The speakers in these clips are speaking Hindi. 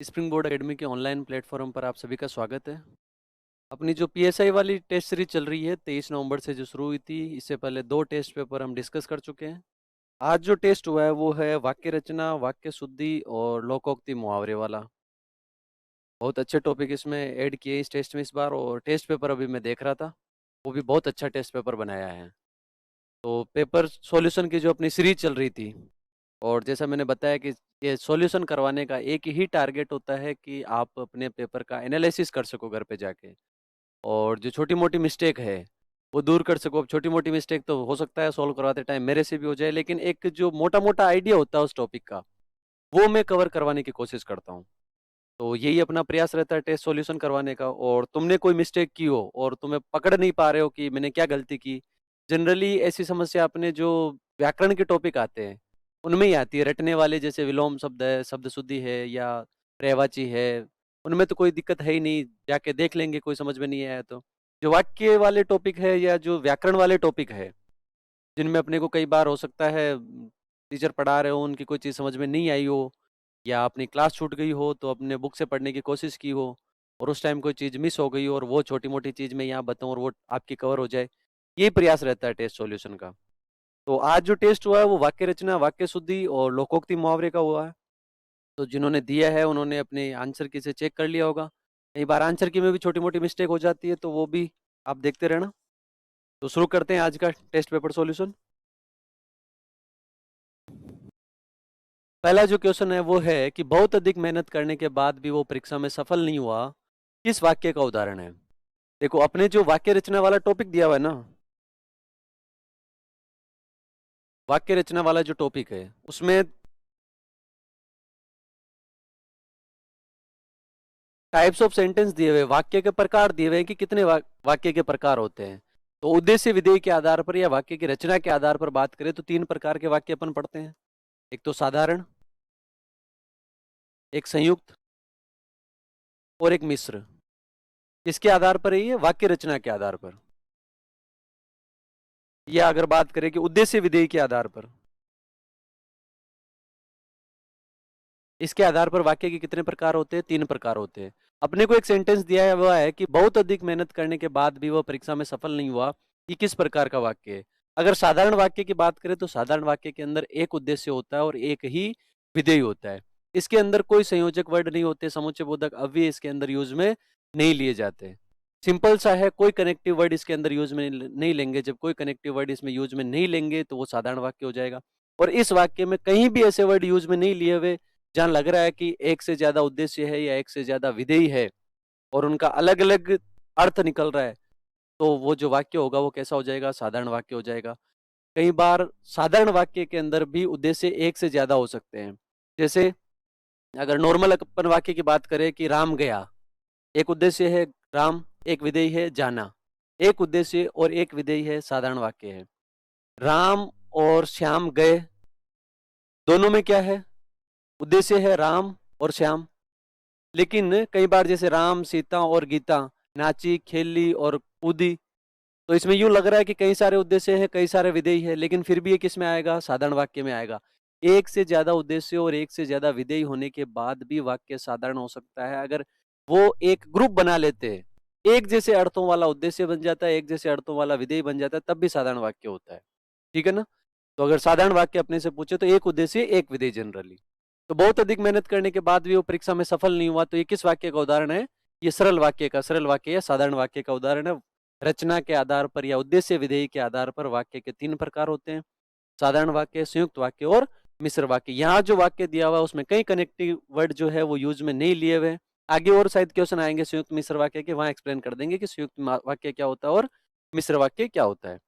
स्प्रिंग बोर्ड एकेडमी के ऑनलाइन प्लेटफॉर्म पर आप सभी का स्वागत है। अपनी जो पीएसआई वाली टेस्ट सीरीज चल रही है 23 नवंबर से जो शुरू हुई थी, इससे पहले 2 टेस्ट पेपर हम डिस्कस कर चुके हैं। आज जो टेस्ट हुआ है वो है वाक्य रचना, वाक्य शुद्धि और लोकोक्ति मुहावरे वाला। बहुत अच्छे टॉपिक इसमें ऐड किए इस टेस्ट में इस बार, और टेस्ट पेपर अभी मैं देख रहा था, वो भी बहुत अच्छा टेस्ट पेपर बनाया है। तो पेपर सॉल्यूशन की जो अपनी सीरीज चल रही थी, और जैसा मैंने बताया कि ये सॉल्यूशन करवाने का एक ही टारगेट होता है कि आप अपने पेपर का एनालिसिस कर सको घर पे जाके, और जो छोटी-मोटी मिस्टेक है, वो दूर कर सको। अब छोटी-मोटी मिस्टेक तो हो सकता है सॉल्व करवाते टाइम मेरे से भी हो जाए, लेकिन एक जो मोटा-मोटा आइडिया होता है उस टॉपिक का, वो मैं कवर करवाने की कोशिश करता हूँ। तो यही अपना प्रयास रहता है टेस्ट सॉल्यूशन करवाने का। और तुमने कोई मिस्टेक की हो और तुम्हें पकड़ नहीं पा रहे हो कि मैंने क्या गलती की, जनरली ऐसी समस्या अपने जो व्याकरण के टॉपिक आते हैं, उनमें ही आती है। रटने वाले जैसे विलोम शब्द है, शब्द शुद्धि है या पर्यायवाची है, उनमें तो कोई दिक्कत है ही नहीं, जाके देख लेंगे कोई समझ में नहीं आया तो। जो वाक्य वाले टॉपिक है या जो व्याकरण वाले टॉपिक है, जिनमें अपने को कई बार हो सकता है टीचर पढ़ा रहे हो, उनकी कोई चीज़ समझ में नहीं आई हो, या अपनी क्लास छूट गई हो तो अपने बुक से पढ़ने की कोशिश की हो, और उस टाइम कोई चीज़ मिस हो गई हो और वो छोटी-मोटी चीज़ मैं यहाँ बताऊँ और वो आपकी कवर हो जाए, यही प्रयास रहता है टेस्ट सॉल्यूशन का। तो आज जो टेस्ट हुआ है वो वाक्य रचना, वाक्य शुद्धि और लोकोक्ति मुहावरे का हुआ है। तो जिन्होंने दिया है उन्होंने अपने आंसर की से चेक कर लिया होगा। कई बार आंसर की में भी छोटी-मोटी मिस्टेक हो जाती है, तो वो भी आप देखते रहना। तो शुरू करते हैं आज का टेस्ट पेपर सॉल्यूशन। पहला जो क्वेश्चन है वो है कि बहुत अधिक मेहनत करने के बाद भी वो परीक्षा में सफल नहीं हुआ, किस वाक्य का उदाहरण है? देखो, अपने जो वाक्य रचना वाला टॉपिक दिया हुआ है ना, वाक्य रचना वाला जो टॉपिक है, उसमें टाइप्स ऑफ सेंटेंस दिए हुए, वाक्य के प्रकार दिए हुए हैं कि कितने वाक्य के प्रकार होते हैं। तो उद्देश्य विधेय के आधार पर या वाक्य की रचना के आधार पर बात करें तो 3 प्रकार के वाक्य अपन पढ़ते हैं। एक तो साधारण, एक संयुक्त और एक मिश्र। किसके आधार पर है ये? वाक्य रचना के आधार पर। या अगर बात करें कि उद्देश्य विधेय के आधार पर, इसके आधार पर वाक्य के कितने प्रकार होते हैं? 3 प्रकार होते हैं। अपने को एक सेंटेंस दिया है, वह है कि बहुत अधिक मेहनत करने के बाद भी वह परीक्षा में सफल नहीं हुआ, ये किस प्रकार का वाक्य है? अगर साधारण वाक्य की बात करें तो साधारण वाक्य के अंदर एक उद्देश्य होता है और एक ही विधेय होता है। इसके अंदर कोई संयोजक वर्ड नहीं होते, समुच्चय बोधक अव्यय इसके अंदर यूज में नहीं लिए जाते। सिंपल सा है, कोई कनेक्टिव वर्ड इसके अंदर यूज में नहीं लेंगे। जब कोई कनेक्टिव वर्ड इसमें यूज में नहीं लेंगे तो वो साधारण वाक्य हो जाएगा। और इस वाक्य में कहीं भी ऐसे वर्ड यूज में नहीं लिए हुए जहाँ लग रहा है कि एक से ज्यादा उद्देश्य है या एक से ज्यादा विधेय है और उनका अलग-अलग अर्थ निकल रहा है, तो वो जो वाक्य होगा वो कैसा हो जाएगा? साधारण वाक्य हो जाएगा। कई बार साधारण वाक्य के अंदर भी उद्देश्य एक से ज्यादा हो सकते हैं। जैसे अगर नॉर्मल अपन वाक्य की बात करें कि राम गया, एक उद्देश्य है राम, एक विधेय है जाना। एक उद्देश्य और एक विधेय है, साधारण वाक्य है। राम और श्याम गए, दोनों में क्या है? उद्देश्य है राम और श्याम। लेकिन कई बार जैसे राम, सीता और गीता, नाची, खेली और कूदी, तो इसमें यूँ लग रहा है कि कई सारे उद्देश्य हैं, कई सारे विधेय हैं, लेकिन फिर भी ये किस में आएगा? साधारण वाक्य में आएगा। एक से ज़्यादा उद्देश्य और एक से ज़्यादा विधेय होने के बाद भी वाक्य साधारण हो सकता है, अगर वो एक ग्रुप बना लेते हैं। एक जैसे अर्थों वाला उद्देश्य बन जाता है, एक जैसे अर्थों वाला विधेय बन जाता है, तब भी साधारण वाक्य होता है। ठीक है ना? तो अगर साधारण वाक्य अपने से पूछे तो एक उद्देश्य, एक विधेय जनरली। तो बहुत अधिक मेहनत करने के बाद भी वो परीक्षा में सफल नहीं हुआ, तो ये किस वाक्य का उदाहरण है? ये सरल वाक्य या साधारण वाक्य का उदाहरण है। रचना के आधार पर या उद्देश्य विधेय के आधार पर वाक्य के 3 प्रकार होते हैं, साधारण वाक्य, संयुक्त वाक्य और मिश्र वाक्य। यहाँ जो वाक्य दिया हुआ है उसमें कई कनेक्टिव वर्ड जो है वो यूज में नहीं लिए हुए हैं। आगे और शायद क्वेश्चन आएंगे संयुक्त मिश्र वाक्य के, वहां एक्सप्लेन कर देंगे कि संयुक्त वाक्य क्या होता है और मिश्र वाक्य क्या होता है।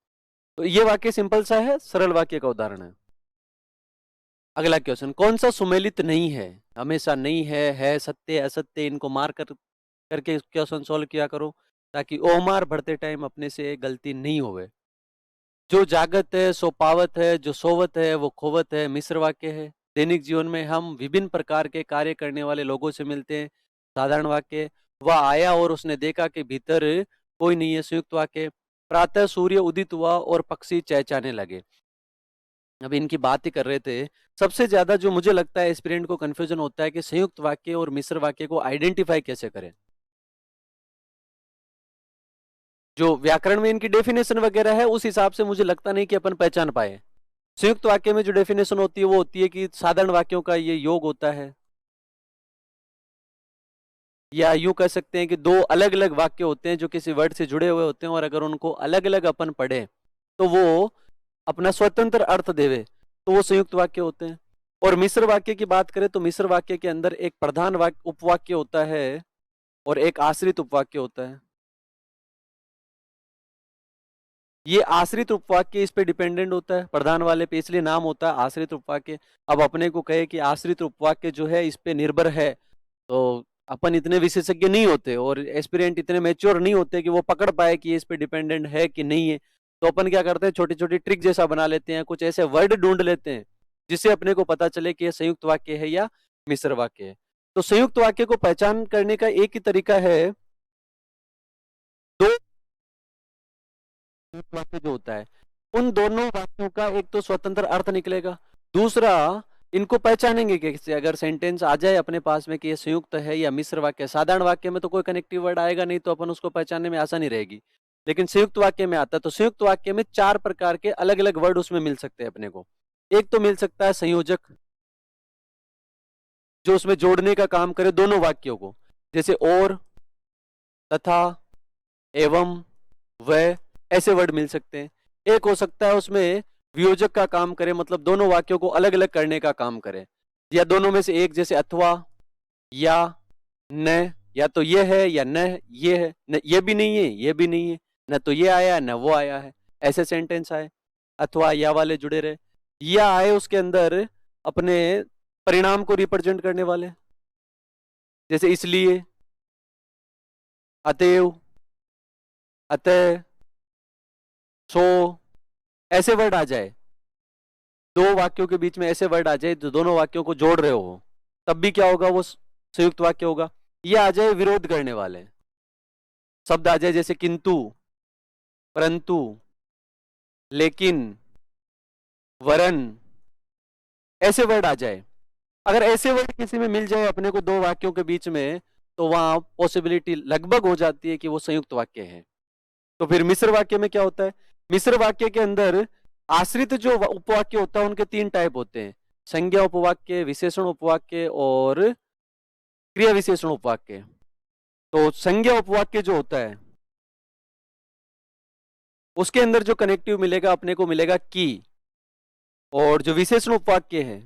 तो ये वाक्य सिंपल सा है, सरल वाक्य का उदाहरण है। अगला क्वेश्चन, कौन सा सुमेलित नहीं है? हमेशा नहीं है, सत्य, असत्य, इनको मार करके क्वेश्चन सॉल्व किया करो, ताकि ओमार भरते टाइम अपने से गलती नहीं होवे। जो जागत है सो पावत है, जो सोवत है वो खोवत है, मिश्र वाक्य है। दैनिक जीवन में हम विभिन्न प्रकार के कार्य करने वाले लोगों से मिलते हैं, साधारण वाक्य। वह आया और उसने देखा कि भीतर कोई नहीं है, संयुक्त वाक्य। प्रातः सूर्य उदित हुआ और पक्षी चहचहाने लगे। अभी इनकी बात ही कर रहे थे। सबसे ज्यादा जो मुझे लगता है एस्पिरेंट को कंफ्यूजन होता है कि संयुक्त वाक्य और मिश्र वाक्य को आइडेंटिफाई कैसे करें। जो व्याकरण में इनकी डेफिनेशन वगैरह है उस हिसाब से मुझे लगता नहीं कि अपन पहचान पाए। संयुक्त वाक्य में जो डेफिनेशन होती है वो होती है कि साधारण वाक्यों का ये योग होता है, या यूं कह सकते हैं कि दो अलग अलग वाक्य होते हैं जो किसी वर्ड से जुड़े हुए होते हैं, और अगर उनको अलग अलग अपन पढ़े तो वो अपना स्वतंत्र अर्थ देवे, तो वो संयुक्त वाक्य होते हैं। और मिश्र वाक्य की बात करें तो मिश्र वाक्य के अंदर एक प्रधान वाक्य उपवाक्य होता है और एक आश्रित उपवाक्य होता है। ये आश्रित उपवाक्य इस पे डिपेंडेंट होता है, प्रधान वाले पे, इसलिए नाम होता है आश्रित उपवाक्य। अब अपने को कहे कि आश्रित उपवाक्य जो है इस पे निर्भर है, तो अपन इतने विशेषज्ञ नहीं होते और एस्पिरेंट इतने मैच्योर नहीं होते कि वो पकड़ पाए कि ये इस पे डिपेंडेंट है कि नहीं है। तो अपन क्या करते हैं, छोटी छोटी ट्रिक जैसा बना लेते हैं, कुछ ऐसे वर्ड ढूंढ लेते हैं जिससे अपने को पता चले कि ये संयुक्त वाक्य है या मिश्र वाक्य है। तो संयुक्त वाक्य को पहचान करने का एक ही तरीका है, दो संयुक्त वाक्य जो होता है उन दोनों वाक्यों का एक तो स्वतंत्र अर्थ निकलेगा, दूसरा इनको पहचानेंगे कैसे। अगर सेंटेंस आ जाए अपने पास में कि ये संयुक्त है या मिश्र वाक्य, साधारण वाक्य में तो कोई कनेक्टिव वर्ड आएगा नहीं, तो अपन उसको पहचानने में आसानी रहेगी। लेकिन संयुक्त वाक्य में आता है, तो संयुक्त वाक्य में चार प्रकार के अलग अलग वर्ड उसमें मिल सकते हैं अपने को। एक तो मिल सकता है संयोजक, जो उसमें जोड़ने का काम करे दोनों वाक्यों को, जैसे और, तथा, एवं, वह, ऐसे वर्ड मिल सकते हैं। एक हो सकता है उसमें वियोजक का काम करे, मतलब दोनों वाक्यों को अलग अलग करने का काम करे, या दोनों में से एक, जैसे अथवा, या, न, या तो ये है या न ये है, न ये भी नहीं है ये भी नहीं है, न तो ये आया न वो आया है, ऐसे सेंटेंस आए अथवा या वाले जुड़े रहे। या आए उसके अंदर अपने परिणाम को रिप्रेजेंट करने वाले, जैसे इसलिए, अतएव, अतः, सो, ऐसे वर्ड आ जाए, दो वाक्यों के बीच में ऐसे वर्ड आ जाए जो दोनों वाक्यों को जोड़ रहे हो, तब भी क्या होगा, वो संयुक्त वाक्य होगा। ये आ जाए विरोध करने वाले शब्द आ जाए, जैसे किंतु, परंतु, लेकिन, वरन, ऐसे वर्ड आ जाए। अगर ऐसे वर्ड किसी में मिल जाए अपने को दो वाक्यों के बीच में, तो वहां पॉसिबिलिटी लगभग हो जाती है कि वो संयुक्त वाक्य है। तो फिर मिश्र वाक्य में क्या होता है, मिश्र वाक्य के अंदर आश्रित जो उपवाक्य होता है उनके तीन टाइप होते हैं, संज्ञा उपवाक्य, विशेषण उपवाक्य और क्रिया विशेषण उपवाक्य। तो संज्ञा उपवाक्य जो होता है उसके अंदर जो कनेक्टिव मिलेगा अपने को मिलेगा की, और जो विशेषण उपवाक्य है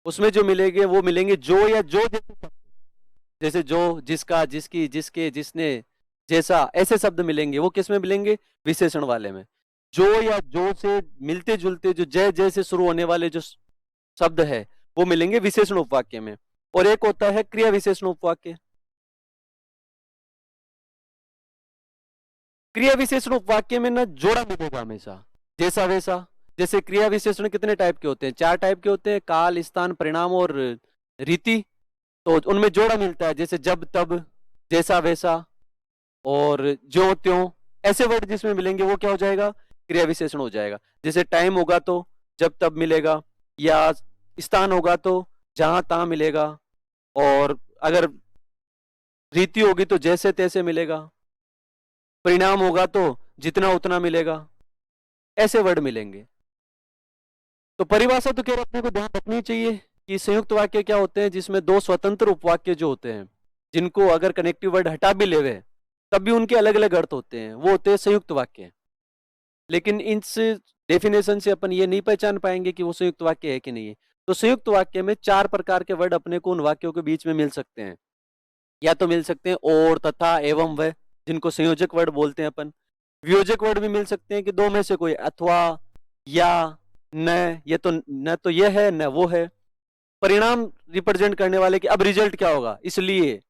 उसमें जो मिलेंगे वो मिलेंगे जो या जो जैसे शब्द। जैसे जो, जिसका, जिसकी, जिसके, जिसने, जैसा, ऐसे शब्द मिलेंगे, वो किस में मिलेंगे, विशेषण वाले में। जो या जो से मिलते जुलते जो जय जय से शुरू होने वाले जो शब्द है वो मिलेंगे विशेषण उपवाक्य में। और एक होता है क्रिया विशेषण उपवाक्य। क्रिया विशेषण उपवाक्य में ना जोड़ा मिलेगा हमेशा, जैसा वैसा। जैसे क्रिया विशेषण कितने टाइप के होते हैं, चार टाइप के होते हैं, काल, स्थान, परिणाम और रीति। तो उनमें जोड़ा मिलता है, जैसे जब तब, जैसा वैसा और ज्यों त्यों, ऐसे वर्ड जिसमें मिलेंगे वो क्या हो जाएगा, क्रिया विशेषण हो जाएगा। जैसे टाइम होगा तो जब तब मिलेगा, या स्थान होगा तो जहां तहां मिलेगा, और अगर रीति होगी तो जैसे तैसे मिलेगा, परिणाम होगा तो जितना उतना मिलेगा, ऐसे वर्ड मिलेंगे। तो परिभाषा तो केवल अपने को ध्यान रखनी चाहिए कि संयुक्त वाक्य क्या होते हैं, जिसमें दो स्वतंत्र उपवाक्य जो होते हैं, जिनको अगर कनेक्टिव वर्ड हटा भी लेवे तब भी उनके अलग अलग अर्थ होते हैं, वो होते हैं संयुक्त वाक्य। लेकिन इस डेफिनेशन से अपन ये नहीं पहचान पाएंगे कि वो संयुक्त वाक्य है कि नहीं है। तो संयुक्त वाक्य में चार प्रकार के वर्ड अपने को उन वाक्यों के बीच में मिल सकते हैं। या तो मिल सकते हैं और, तथा, एवं, वह, जिनको संयोजक वर्ड बोलते हैं अपन। वियोजक वर्ड भी मिल सकते हैं कि दो में से कोई, अथवा, या, न, ये तो न तो ये है न वो है। परिणाम रिप्रेजेंट करने वाले कि अब रिजल्ट क्या होगा, इसलिए,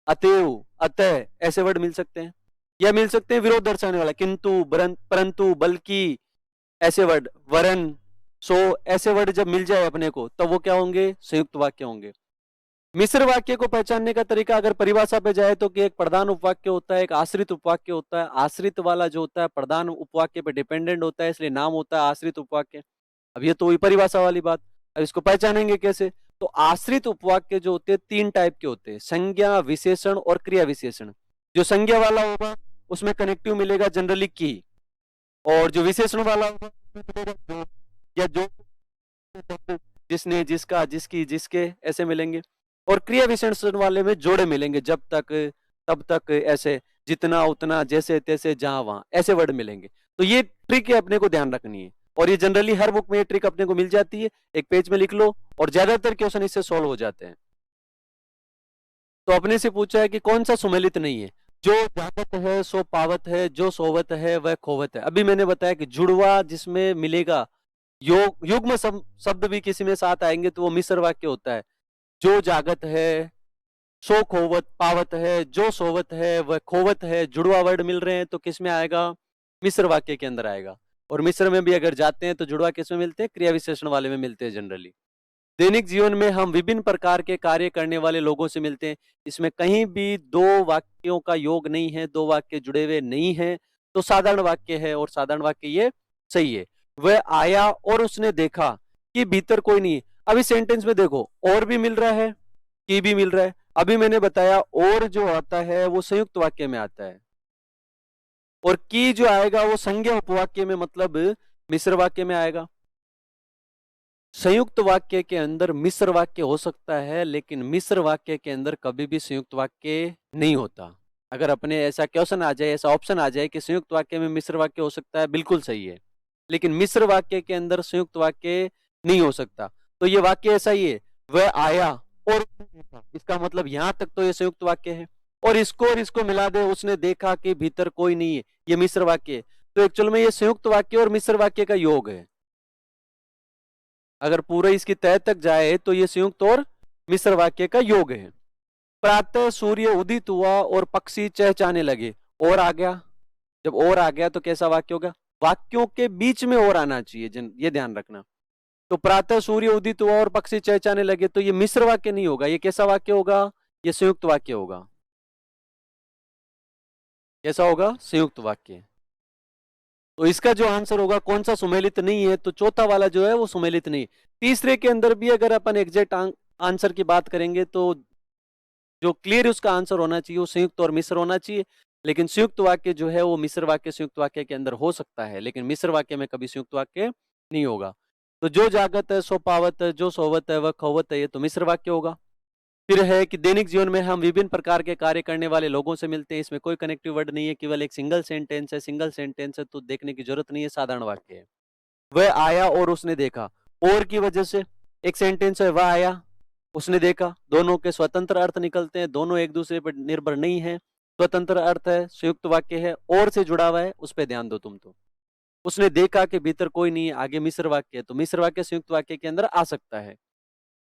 अतएव, अतः, ऐसे वर्ड मिल सकते हैं। या मिल सकते हैं विरोध दर्शाने वाला, किंतु, परंतु, बल्कि, ऐसे वर्ड, वरन, सो, ऐसे वर्ड जब मिल जाए अपने को तब वो क्या होंगे, संयुक्त वाक्य होंगे। मिश्र वाक्य को पहचानने का तरीका अगर परिभाषा पे जाए तो कि एक प्रधान उपवाक्य होता है, एक आश्रित उपवाक्य होता है। आश्रित वाला जो होता है प्रधान उपवाक्य पे डिपेंडेंट होता है, इसलिए नाम होता है आश्रित उपवाक्य। अब ये तो हुई परिभाषा वाली बात। अब इसको पहचानेंगे कैसे? तो आश्रित उपवाक्य जो होते हैं 3 टाइप के होते हैं, संज्ञा, विशेषण और क्रिया विशेषण। जो संज्ञा वाला होगा उसमें कनेक्टिव मिलेगा जनरली की, और जो विशेषण वाला होगा उसमें मिलेगा जो, या जो, जिसने, जिसका, जिसकी, जिसके, ऐसे मिलेंगे। और क्रिया विशेषण वाले में जोड़े मिलेंगे, जब तक, तब तक, ऐसे, जितना, उतना, जैसे, तैसे, जहां, वहां, ऐसे वर्ड मिलेंगे। तो ये ट्रिक है, अपने को ध्यान रखनी है, और ये जनरली हर बुक में ये ट्रिक अपने को मिल जाती है। एक पेज में लिख लो और ज्यादातर क्वेश्चन इससे सॉल्व हो जाते हैं। तो अपने से पूछा है कि कौन सा सुमेलित नहीं है? जो जागत है सो पावत है, जो सोवत है वह खोवत है। अभी मैंने बताया कि जुड़वा जिसमें मिलेगा, युग्म शब्द भी किसी में साथ आएंगे तो वो मिश्र वाक्य होता है। जो जागत है सो खोवत, पावत है, जो सोवत है वह खोवत है, जुड़वा वर्ड मिल रहे हैं तो किस में आएगा? मिश्र वाक्य के अंदर आएगा। और मिश्र में भी अगर जाते हैं तो जुड़वा किस में मिलते हैं? क्रिया विशेषण वाले में मिलते हैं जनरली। दैनिक जीवन में हम विभिन्न प्रकार के कार्य करने वाले लोगों से मिलते हैं। इसमें कहीं भी दो वाक्यों का योग नहीं है, दो वाक्य जुड़े हुए नहीं है, तो साधारण वाक्य है, और साधारण वाक्य ये सही है। वह आया और उसने देखा कि भीतर कोई नहीं है। अब इस सेंटेंस में देखो, और भी मिल रहा है, की भी मिल रहा है। अभी मैंने बताया और जो आता है वो संयुक्त वाक्य में आता है, और की जो आएगा वो संज्ञा उपवाक्य में, मतलब मिश्र वाक्य में आएगा। संयुक्त वाक्य के अंदर मिश्र वाक्य हो सकता है, लेकिन मिश्र वाक्य के अंदर कभी भी संयुक्त वाक्य नहीं होता। अगर अपने ऐसा क्वेश्चन आ जाए, ऐसा ऑप्शन आ जाए कि संयुक्त वाक्य में मिश्र वाक्य हो सकता है, बिल्कुल सही है, लेकिन मिश्र वाक्य के अंदर संयुक्त वाक्य नहीं हो सकता। तो ये वाक्य ऐसा ही है, वह आया और इसका मतलब यहां तक तो ये संयुक्त वाक्य है, और इसको मिला दे, उसने देखा कि भीतर कोई नहीं है, ये मिश्र वाक्य है। तो एक्चुअल में ये संयुक्त वाक्य और मिश्र वाक्य का योग है। अगर पूरे इसकी तह तक जाए तो ये संयुक्त और मिश्र वाक्य का योग है। प्रातः सूर्य उदित हुआ और पक्षी चहचहाने लगे। और आ गया, जब और आ गया तो कैसा वाक्य होगा? वाक्यों के बीच में और आना चाहिए, ये ध्यान रखना। तो प्रातः सूर्य उदित हुआ और पक्षी चहचहाने लगे, तो ये मिश्र वाक्य नहीं होगा, ये कैसा वाक्य होगा? ये संयुक्त वाक्य होगा। कैसा होगा? संयुक्त वाक्य। तो इसका जो आंसर होगा, कौन सा सुमेलित नहीं है, तो चौथा वाला जो है वो सुमेलित नहीं है। तीसरे के अंदर भी अगर अपन एग्जैक्ट आंसर की बात करेंगे तो जो क्लियर उसका आंसर होना चाहिए वो संयुक्त और मिश्र होना चाहिए, लेकिन संयुक्त वाक्य जो है वो मिश्र वाक्य संयुक्त वाक्य के अंदर हो सकता है, लेकिन मिश्र वाक्य में कभी संयुक्त वाक्य नहीं होगा। तो जो जागत है सो पावत है, जो सोवत है वह खोवत है, ये तो मिश्र वाक्य होगा। फिर है कि दैनिक जीवन में हम विभिन्न प्रकार के कार्य करने वाले लोगों से मिलते हैं, इसमें कोई कनेक्टिव वर्ड नहीं है, केवल एक सिंगल सेंटेंस है। सिंगल सेंटेंस है तो देखने की जरूरत नहीं है, साधारण वाक्य है। वह आया और उसने देखा, और की वजह से एक सेंटेंस है, वह आया उसने देखा, दोनों के स्वतंत्र अर्थ निकलते हैं, दोनों एक दूसरे पर निर्भर नहीं है, स्वतंत्र अर्थ है, संयुक्त वाक्य है, और से जुड़ा हुआ है, उस पर ध्यान दो तुम। तो उसने देखा कि भीतर कोई नहीं है, आगे मिश्र वाक्य है, तो मिश्र वाक्य संयुक्त वाक्य के अंदर आ सकता है।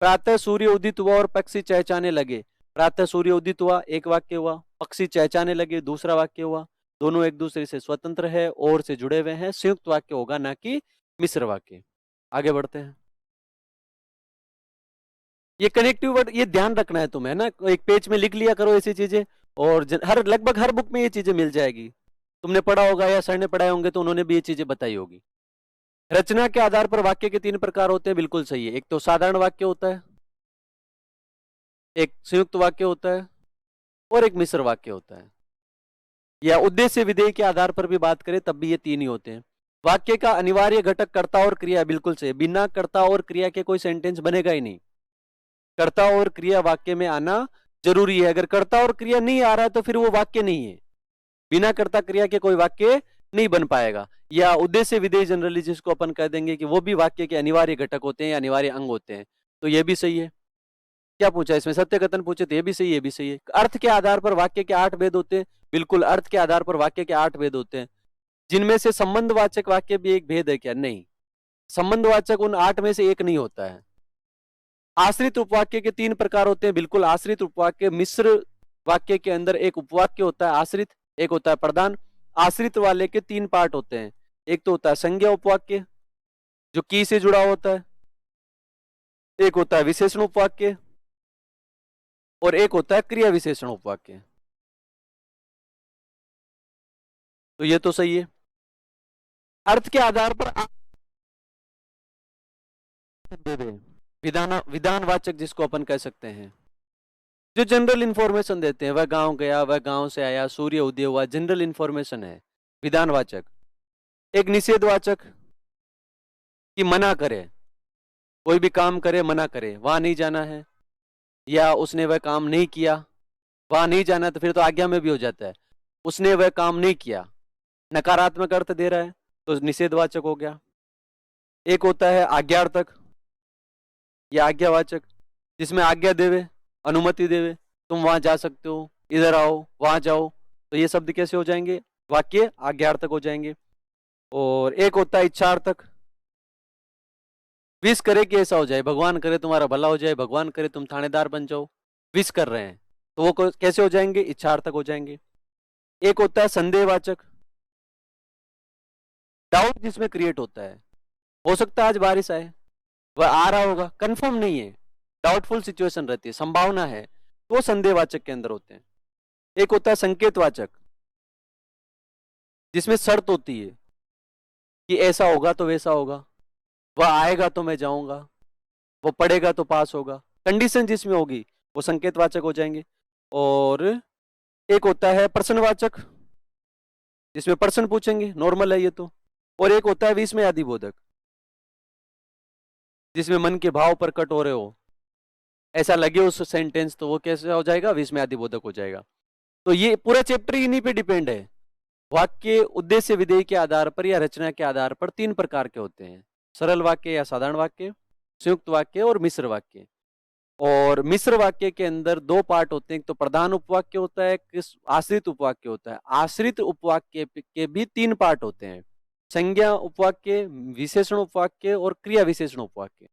प्रातः सूर्य उदित हुआ और पक्षी चहचहाने लगे। प्रातः सूर्य उदित हुआ, एक वाक्य हुआ, पक्षी चहचहाने लगे, दूसरा वाक्य हुआ, दोनों एक दूसरे से स्वतंत्र है और से जुड़े हुए हैं, संयुक्त वाक्य होगा, ना कि मिश्र वाक्य। आगे बढ़ते हैं। ये कनेक्टिव वर्ड, ये ध्यान रखना है तुम्हें ना, एक पेज में लिख लिया करो ऐसी चीजें, और हर लगभग हर बुक में ये चीजें मिल जाएगी। तुमने पढ़ा होगा या सर ने पढ़ाए होंगे तो उन्होंने भी ये चीजें बताई होगी। रचना के आधार पर वाक्य के 3 प्रकार होते हैं, बिल्कुल सही है। एक तो साधारण वाक्य होता है, एक संयुक्त वाक्य होता है, और एक मिश्र वाक्य होता है। या उद्देश्य विधेय के आधार पर भी बात करें तब भी ये 3 ही होते हैं। वाक्य का अनिवार्य घटक कर्ता और क्रिया, बिल्कुल सही। बिना कर्ता और क्रिया के कोई सेंटेंस बनेगा ही नहीं। कर्ता और क्रिया वाक्य में आना जरूरी है। अगर कर्ता और क्रिया नहीं आ रहा है तो फिर वो वाक्य नहीं है। बिना कर्ता क्रिया के कोई वाक्य नहीं बन पाएगा। या उद्देश्य विधेय जनरली जिसको अपन कह देंगे कि वो भी वाक्य के अनिवार्य घटक होते हैं या अनिवार्य अंग होते हैं, तो ये भी सही है। क्या पूछा इसमें? सत्य कथन पूछे तो ये भी सही है, ये भी सही है। अर्थ के आधार पर वाक्य के 8 भेद होते हैं, बिल्कुल, अर्थ के आधार पर वाक्य के 8 भेद होते हैं। जिनमें से संबंधवाचक वाक्य भी एक भेद है क्या? नहीं, संबंधवाचक उन 8 में से एक नहीं होता है। आश्रित उपवाक्य के 3 प्रकार होते हैं, बिल्कुल, आश्रित उपवाक्य मिश्र वाक्य के अंदर एक उपवाक्य होता है आश्रित, एक होता है प्रधान। आश्रित वाले के 3 पार्ट होते हैं, एक तो होता है संज्ञा उपवाक्य जो की से जुड़ा होता है, एक होता है विशेषण उपवाक्य, और एक होता है क्रिया विशेषण उपवाक्य। तो ये तो सही है। अर्थ के आधार पर दे दे विधानवाचक जिसको अपन कह सकते हैं, जो जनरल इंफॉर्मेशन देते हैं, वह गांव गया, वह गांव से आया, सूर्य उदय हुआ, जनरल इंफॉर्मेशन है विधानवाचक। एक निषेधवाचक कि मना करे, कोई भी काम करे मना करे, वहां नहीं जाना है, या उसने वह काम नहीं किया, वहां नहीं जाना, तो फिर तो आज्ञा में भी हो जाता है, उसने वह काम नहीं किया, नकारात्मक अर्थ दे रहा है तो निषेधवाचक हो गया। एक होता है आज्ञार्थक या आज्ञावाचक, जिसमें आज्ञा देवे, अनुमति देवे, तुम वहां जा सकते हो, इधर आओ, वहां जाओ, तो ये शब्द कैसे हो जाएंगे? वाक्य आज्ञार्थक हो जाएंगे। और एक होता है इच्छार्थक, विश करे कि ऐसा हो जाए, भगवान करे तुम्हारा भला हो जाए, भगवान करे तुम थानेदार बन जाओ, विश कर रहे हैं, तो वो कैसे हो जाएंगे? इच्छार्थक हो जाएंगे। एक होता है संदेहवाचक, डाउट जिसमें क्रिएट होता है, हो सकता है आज बारिश आए, वह आ रहा होगा, कंफर्म नहीं है, डाउटफुल सिचुएशन रहती है, संभावना है, तो संदेहवाचक के अंदर होते हैं। एक होता है संकेतवाचक, जिसमें शर्त होती है कि ऐसा होगा तो वैसा होगा, वह आएगा तो मैं जाऊंगा, वो पढ़ेगा तो पास होगा, कंडीशन जिसमें होगी वो संकेतवाचक हो जाएंगे। और एक होता है प्रश्नवाचक, जिसमें प्रश्न पूछेंगे, नॉर्मल है ये तो। और एक होता है विस्मयादिबोधक, जिसमें मन के भाव प्रकट हो रहे हो, ऐसा लगे उस सेंटेंस, तो वो कैसे हो जाएगा? विस्मयादिबोधक हो जाएगा। तो ये पूरा चैप्टर इन्हीं पे डिपेंड है। वाक्य उद्देश्य विधेय के आधार पर या रचना के आधार पर तीन प्रकार के होते हैं, सरल वाक्य या साधारण वाक्य, संयुक्त वाक्य और मिश्र वाक्य। और मिश्र वाक्य के अंदर दो पार्ट होते हैं, एक तो प्रधान उपवाक्य होता है, एक आश्रित उपवाक्य होता है। आश्रित उपवाक्य के भी तीन पार्ट होते हैं, संज्ञा उपवाक्य, विशेषण उपवाक्य और क्रिया विशेषण उपवाक्य।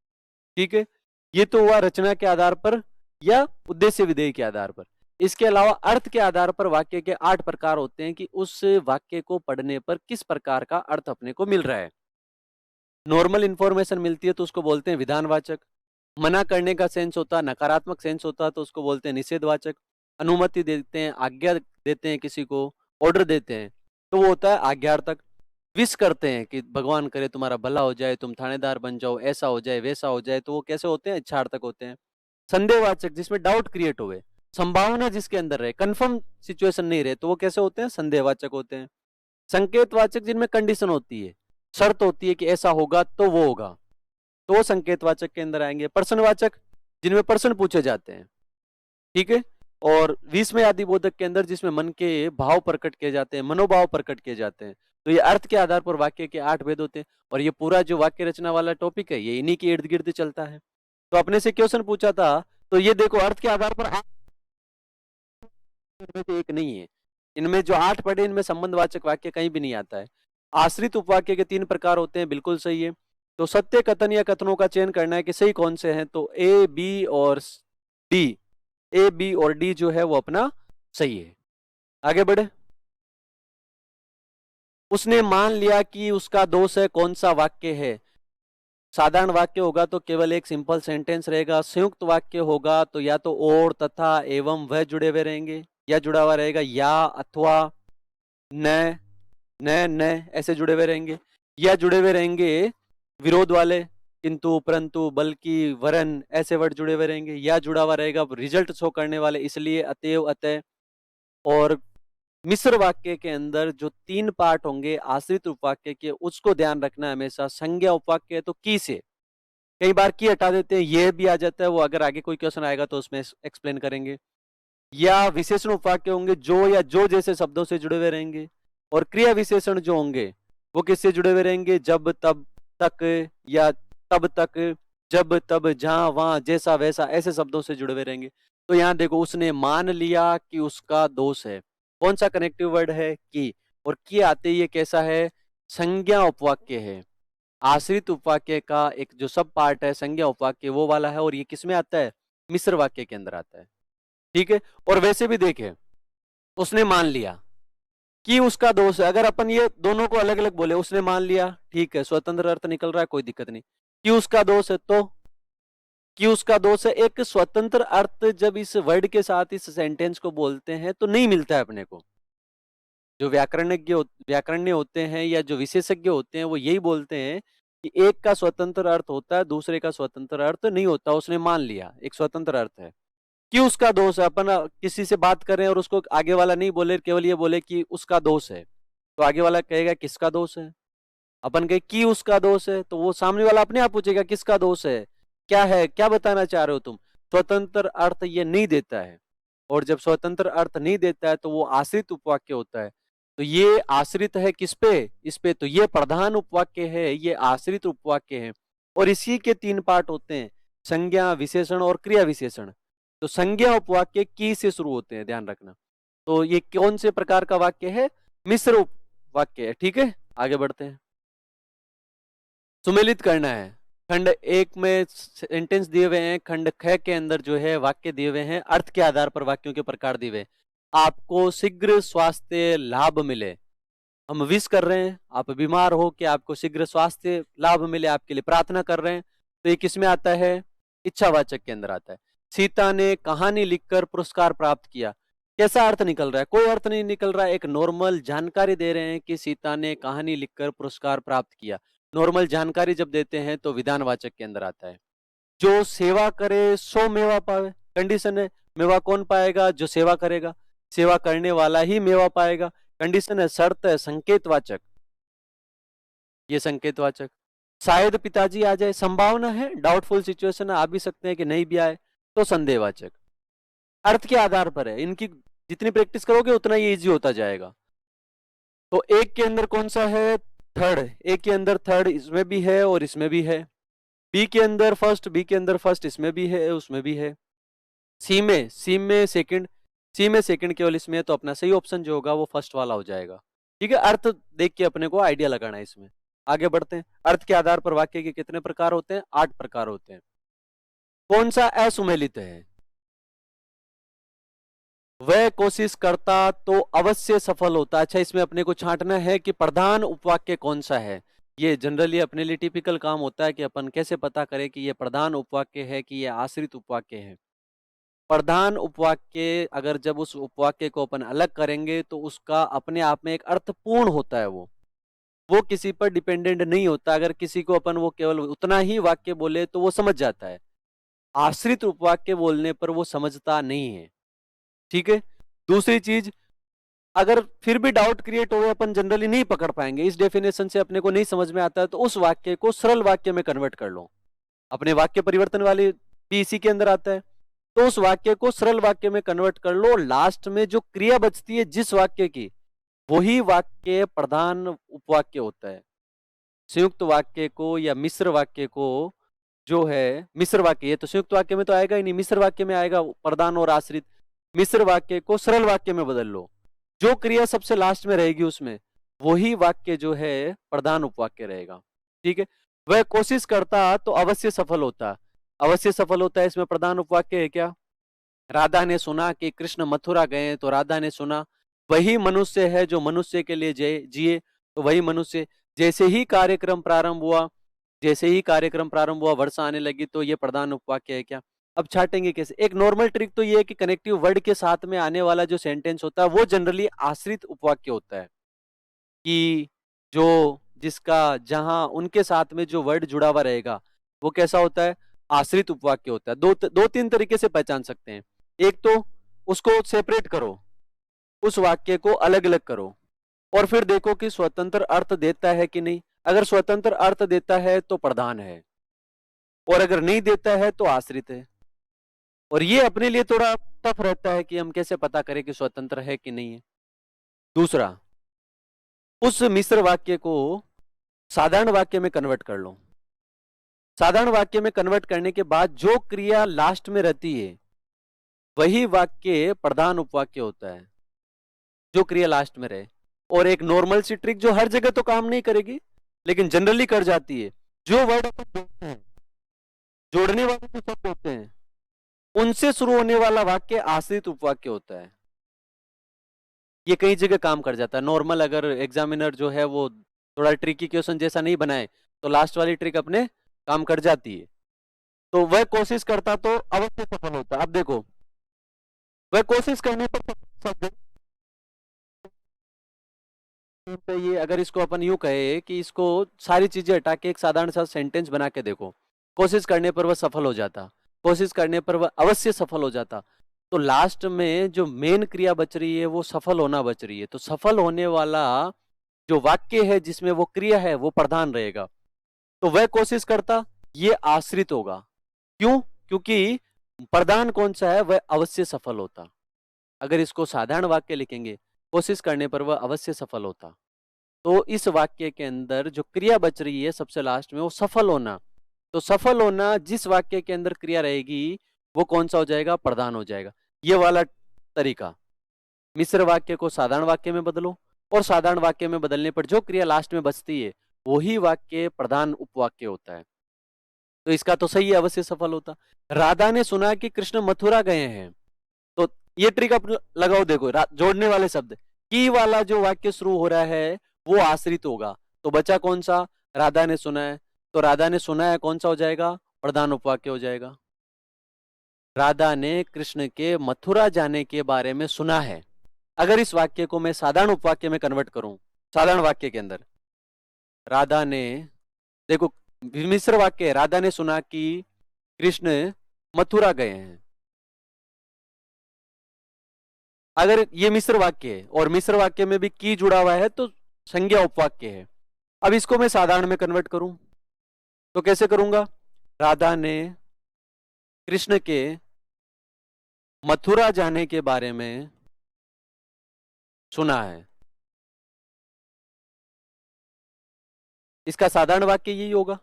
ठीक है, ये तो हुआ रचना के आधार पर या उद्देश्य विधेय के आधार पर। इसके अलावा अर्थ के आधार पर वाक्य के 8 प्रकार होते हैं कि उस वाक्य को पढ़ने पर किस प्रकार का अर्थ अपने को मिल रहा है। नॉर्मल इंफॉर्मेशन मिलती है तो उसको बोलते हैं विधानवाचक, मना करने का सेंस होता है, नकारात्मक सेंस होता है तो उसको बोलते हैं निषेधवाचक, अनुमति देते हैं, आज्ञा देते हैं, किसी को ऑर्डर देते हैं तो वो होता है आज्ञार्थक। विश करते हैं कि भगवान करे तुम्हारा भला हो जाए, तुम थानेदार बन जाओ, ऐसा हो जाए वैसा हो जाए, तो वो कैसे होते हैं? इच्छार्थक होते हैं। संदेहवाचक, जिसमें डाउट क्रिएट हुए, संभावना जिसके अंदर रहे, कंफर्म सिचुएशन नहीं रहे, तो वो कैसे होते हैं? संदेहवाचक होते हैं। संकेतवाचक, जिनमें कंडीशन होती है, शर्त होती है कि ऐसा होगा तो वो होगा, तो वो संकेतवाचक के अंदर आएंगे। प्रश्नवाचक, जिनमें प्रश्न पूछे जाते हैं, ठीक है। और विस्मयादिबोधक के अंदर जिसमें मन के भाव प्रकट किए जाते हैं, मनोभाव प्रकट किए जाते हैं। तो ये अर्थ के आधार पर वाक्य के 8 भेद होते हैं, और ये पूरा जो वाक्य रचना वाला टॉपिक है ये इन्हीं के इर्द गिर्द चलता है। तो अपने से क्वेश्चन पूछा था, तो ये देखो अर्थ के आधार पर इनमें से एक नहीं है, इनमें जो 8 पढ़े इनमें संबंधवाचक वाक्य कहीं भी नहीं आता है। आश्रित उपवाक्य के 3 प्रकार होते हैं, बिल्कुल सही है। तो सत्य कथन या कथनों का चयन करना है कि सही कौन से हैं, तो ए बी और डी, ए बी और डी जो है वो अपना सही है। आगे बढ़े। उसने मान लिया कि उसका दोष है, कौन सा वाक्य है? साधारण वाक्य होगा तो केवल एक सिंपल सेंटेंस रहेगा, संयुक्त वाक्य होगा तो या तो और, तथा, एवं, वह जुड़े हुए रहेंगे, या जुड़ा हुआ रहेगा, या, अथवा, न, न ऐसे जुड़े हुए रहेंगे, या जुड़े हुए रहेंगे विरोध वाले, किंतु, परंतु, बल्कि, वरन ऐसे वर्ड जुड़े हुए रहेंगे, या जुड़ा हुआ रहेगा रिजल्ट शो करने वाले, इसलिए, अतएव, अतः। और मिश्र वाक्य के अंदर जो 3 पार्ट होंगे आश्रित उपवाक्य के, उसको ध्यान रखना है हमेशा। संज्ञा उपवाक्य है तो की से, कई बार की हटा देते हैं, यह भी आ जाता है, वो अगर आगे कोई क्वेश्चन आएगा तो उसमें एक्सप्लेन करेंगे। या विशेषण उपवाक्य होंगे, जो या जो जैसे शब्दों से जुड़े हुए रहेंगे। और क्रिया विशेषण जो होंगे वो किससे जुड़े हुए रहेंगे? जब, तब, तक, या तब तक, जब, तब, जहां, वहां, जैसा, वैसा, ऐसे शब्दों से जुड़े हुए रहेंगे। तो यहाँ देखो, उसने मान लिया कि उसका दोष है, कौन सा कनेक्टिव वर्ड है? की। और की आते ही ये कैसा है? संज्ञा उपवाक्य है। आश्रित उपवाक्य का एक जो सब पार्ट है संज्ञा उपवाक्य, वो वाला है, और ये किसमें आता है? मिश्र वाक्य के अंदर आता है। ठीक है। और वैसे भी देखें, उसने मान लिया कि उसका दोष है, अगर अपन ये दोनों को अलग अलग बोले, उसने मान लिया, ठीक है, स्वतंत्र अर्थ निकल रहा है, कोई दिक्कत नहीं। कि उसका दोष है तो कि उसका दोष है। एक स्वतंत्र अर्थ जब इस वर्ड के साथ इस सेंटेंस को बोलते हैं तो नहीं मिलता है अपने को। जो व्याकरणज्ञ होते हैं या जो विशेषज्ञ होते हैं वो यही बोलते हैं कि एक का स्वतंत्र अर्थ होता है, दूसरे का स्वतंत्र अर्थ नहीं होता। उसने मान लिया एक स्वतंत्र अर्थ है कि उसका दोष है। अपन किसी से बात कर रहे हैं और उसको आगे वाला नहीं बोले, केवल ये बोले कि उसका दोष है, तो आगे वाला कहेगा किसका दोष है। अपन कहे कि उसका दोष है, तो वो सामने वाला अपने आप पूछेगा किसका दोष है, क्या बताना चाह रहे हो तुम। स्वतंत्र अर्थ ये नहीं देता है, और जब स्वतंत्र अर्थ नहीं देता है तो वो आश्रित उपवाक्य होता है। तो ये आश्रित है किस पे, इस पे। तो ये प्रधान उपवाक्य है, ये आश्रित उपवाक्य है। और इसी के 3 पार्ट होते हैं, संज्ञा, विशेषण और क्रिया विशेषण। तो संज्ञा उपवाक्य की से शुरू होते हैं, ध्यान रखना। तो ये कौन से प्रकार का वाक्य है, मिश्र उपवाक्य है। ठीक है, आगे बढ़ते हैं। सुमेलित करना है। खंड 1 में सेंटेंस दिए हुए हैं, खंड ख के अंदर जो है वाक्य दिए हुए हैं, अर्थ के आधार पर वाक्यों के प्रकार दिए हुए। आपको शीघ्र स्वास्थ्य लाभ मिले, हम विश कर रहे हैं, आप बीमार हो कि आपको शीघ्र स्वास्थ्य लाभ मिले, आपके लिए प्रार्थना कर रहे हैं। तो ये किस में आता है, इच्छावाचक के अंदर आता है। सीता ने कहानी लिखकर पुरस्कार प्राप्त किया, कैसा अर्थ निकल रहा है, कोई अर्थ नहीं निकल रहा है। एक नॉर्मल जानकारी दे रहे हैं कि सीता ने कहानी लिखकर पुरस्कार प्राप्त किया। नॉर्मल जानकारी जब देते हैं तो विधानवाचक के अंदर आता है। जो सेवा करे सो मेवा पावे, कंडीशन है। मेवा कौन पाएगा, जो सेवा करेगा, सेवा करने वाला ही मेवा पाएगा। कंडीशन है, शर्त है, संकेतवाचक, ये संकेतवाचक। शायद पिताजी आ जाए, संभावना है, डाउटफुल सिचुएशन है, आ भी सकते हैं कि नहीं भी आए, तो संदेहवाचक। अर्थ के आधार पर है, इनकी जितनी प्रैक्टिस करोगे उतना ये इजी होता जाएगा। तो एक के अंदर कौन सा है, थर्ड। एक के अंदर थर्ड इसमें भी है और इसमें भी है। बी के अंदर फर्स्ट, बी के अंदर फर्स्ट इसमें भी है उसमें भी है। सी में सेकंड, सी में सेकंड केवल इसमें है, तो अपना सही ऑप्शन जो होगा वो फर्स्ट वाला हो जाएगा। ठीक है, अर्थ देख के अपने को आइडिया लगाना है इसमें। आगे बढ़ते हैं। अर्थ के आधार पर वाक्य के कितने प्रकार होते हैं, 8 प्रकार होते हैं। कौन सा असुमेलित है, वह कोशिश करता तो अवश्य सफल होता। अच्छा, इसमें अपने को छांटना है कि प्रधान उपवाक्य कौन सा है। ये जनरली अपने लिए टिपिकल काम होता है कि अपन कैसे पता करें कि ये प्रधान उपवाक्य है कि ये आश्रित उपवाक्य है। प्रधान उपवाक्य, अगर जब उस उपवाक्य को अपन अलग करेंगे तो उसका अपने आप में एक अर्थपूर्ण होता है। वो किसी पर डिपेंडेंट नहीं होता। अगर किसी को अपन वो केवल उतना ही वाक्य बोले तो वो समझ जाता है, आश्रित उपवाक्य बोलने पर वो समझता नहीं है। ठीक है, दूसरी चीज, अगर फिर भी डाउट क्रिएट हो, अपन जनरली नहीं पकड़ पाएंगे, इस डेफिनेशन से अपने को नहीं समझ में आता है, तो उस वाक्य को सरल वाक्य में कन्वर्ट कर लो। अपने वाक्य परिवर्तन वाले भी इसी के अंदर आता है, तो उस वाक्य को सरल वाक्य में कन्वर्ट कर लो। लास्ट में जो क्रिया बचती है जिस वाक्य की, वही वाक्य प्रधान उपवाक्य होता है। संयुक्त वाक्य को या मिश्र वाक्य को जो है, मिश्र वाक्य, ये तो संयुक्त वाक्य में तो आएगा ही नहीं, मिश्र वाक्य में आएगा प्रधान और आश्रित। मिश्र वाक्य को सरल वाक्य में बदल लो, जो क्रिया सबसे लास्ट में रहेगी उसमें वही वाक्य जो है प्रधान उपवाक्य रहेगा। ठीक है, वह कोशिश करता तो अवश्य सफल होता, अवश्य सफल होता है, इसमें प्रधान उपवाक्य है क्या। राधा ने सुना कि कृष्ण मथुरा गए, तो राधा ने सुना, वही मनुष्य है जो मनुष्य के लिए जिए, तो वही मनुष्य। जैसे ही कार्यक्रम प्रारंभ हुआ, जैसे ही कार्यक्रम प्रारंभ हुआ वर्षा आने लगी, तो ये प्रधान उपवाक्य है क्या। अब छाटेंगे कैसे। एक नॉर्मल ट्रिक तो ये है कि कनेक्टिव वर्ड के साथ में आने वाला जो सेंटेंस होता है वो जनरली आश्रित उपवाक्य होता है, कि जो जिसका जहां उनके साथ में जो वर्ड जुड़ा हुआ रहेगा वो कैसा होता है, आश्रित उपवाक्य होता है। दो तीन तरीके से पहचान सकते हैं। एक तो उसको सेपरेट करो, उस वाक्य को अलग अलग करो, और फिर देखो कि स्वतंत्र अर्थ देता है कि नहीं। अगर स्वतंत्र अर्थ देता है तो प्रधान है, और अगर नहीं देता है तो आश्रित है। और ये अपने लिए थोड़ा टफ रहता है कि हम कैसे पता करें कि स्वतंत्र है कि नहीं है। दूसरा, उस मिश्र वाक्य को साधारण वाक्य में कन्वर्ट कर लो। साधारण वाक्य में कन्वर्ट करने के बाद जो क्रिया लास्ट में रहती है वही वाक्य प्रधान उपवाक्य होता है, जो क्रिया लास्ट में रहे। और एक नॉर्मल सी ट्रिक जो हर जगह तो काम नहीं करेगी लेकिन जनरली कर जाती है, जो वर्ड अपन जोड़ते हैं, जोड़ने वाले जो शब्द होते हैं, उनसे शुरू होने वाला वाक्य आश्रित उपवाक्य होता है। ये कई जगह काम कर जाता है। नॉर्मल अगर एग्जामिनर जो है वो थोड़ा ट्रिकी क्वेश्चन जैसा नहीं बनाए तो लास्ट वाली ट्रिक अपने काम कर जाती है। तो वह कोशिश करता तो अवश्य सफल होता। अब देखो, वह कोशिश करने पर शब्द पे, ये अगर इसको अपन यूं कहे कि इसको सारी चीजें हटा के एक साधारण सा सेंटेंस बना के देखो, कोशिश करने पर वह सफल हो जाता, कोशिश करने पर वह अवश्य सफल हो जाता, तो लास्ट में जो मेन क्रिया बच रही है वो सफल होना बच रही है। तो सफल होने वाला जो वाक्य है जिसमें वो क्रिया है वो प्रधान रहेगा। तो वह कोशिश करता, ये आश्रित होगा। क्यों? क्योंकि प्रधान कौन सा है, वह अवश्य सफल होता। अगर इसको साधारण वाक्य लिखेंगे, कोशिश करने पर वह अवश्य सफल होता, तो इस वाक्य के अंदर जो क्रिया बच रही है सबसे लास्ट में वो सफल होना। तो सफल होना जिस वाक्य के अंदर क्रिया रहेगी वो कौन सा हो जाएगा, प्रधान हो जाएगा। ये वाला तरीका, मिश्र वाक्य को साधारण वाक्य में बदलो और साधारण वाक्य में बदलने पर जो क्रिया लास्ट में बचती है वही वाक्य प्रधान उपवाक्य होता है। तो इसका तो सही है, अवश्य सफल होता। राधा ने सुना कि कृष्ण मथुरा गए हैं, तो ये ट्रिक आप लगाओ, देखो जोड़ने वाले शब्द की वाला जो वाक्य शुरू हो रहा है वो आश्रित होगा, तो बचा कौन सा, राधा ने सुना है। तो राधा ने सुना है कौन सा हो जाएगा, प्रधान उपवाक्य हो जाएगा। राधा ने कृष्ण के मथुरा जाने के बारे में सुना है। अगर इस वाक्य को मैं साधारण उपवाक्य में कन्वर्ट करूं, साधारण वाक्य के अंदर राधा ने, देखो मिश्र वाक्य है, राधा ने सुना कि कृष्ण मथुरा गए हैं। अगर ये मिश्र वाक्य है और मिश्र वाक्य में भी की जुड़ा हुआ है तो संज्ञा उपवाक्य है। अब इसको मैं साधारण में कन्वर्ट करूं तो कैसे करूंगा, राधा ने कृष्ण के मथुरा जाने के बारे में सुना है, इसका साधारण वाक्य यही होगा।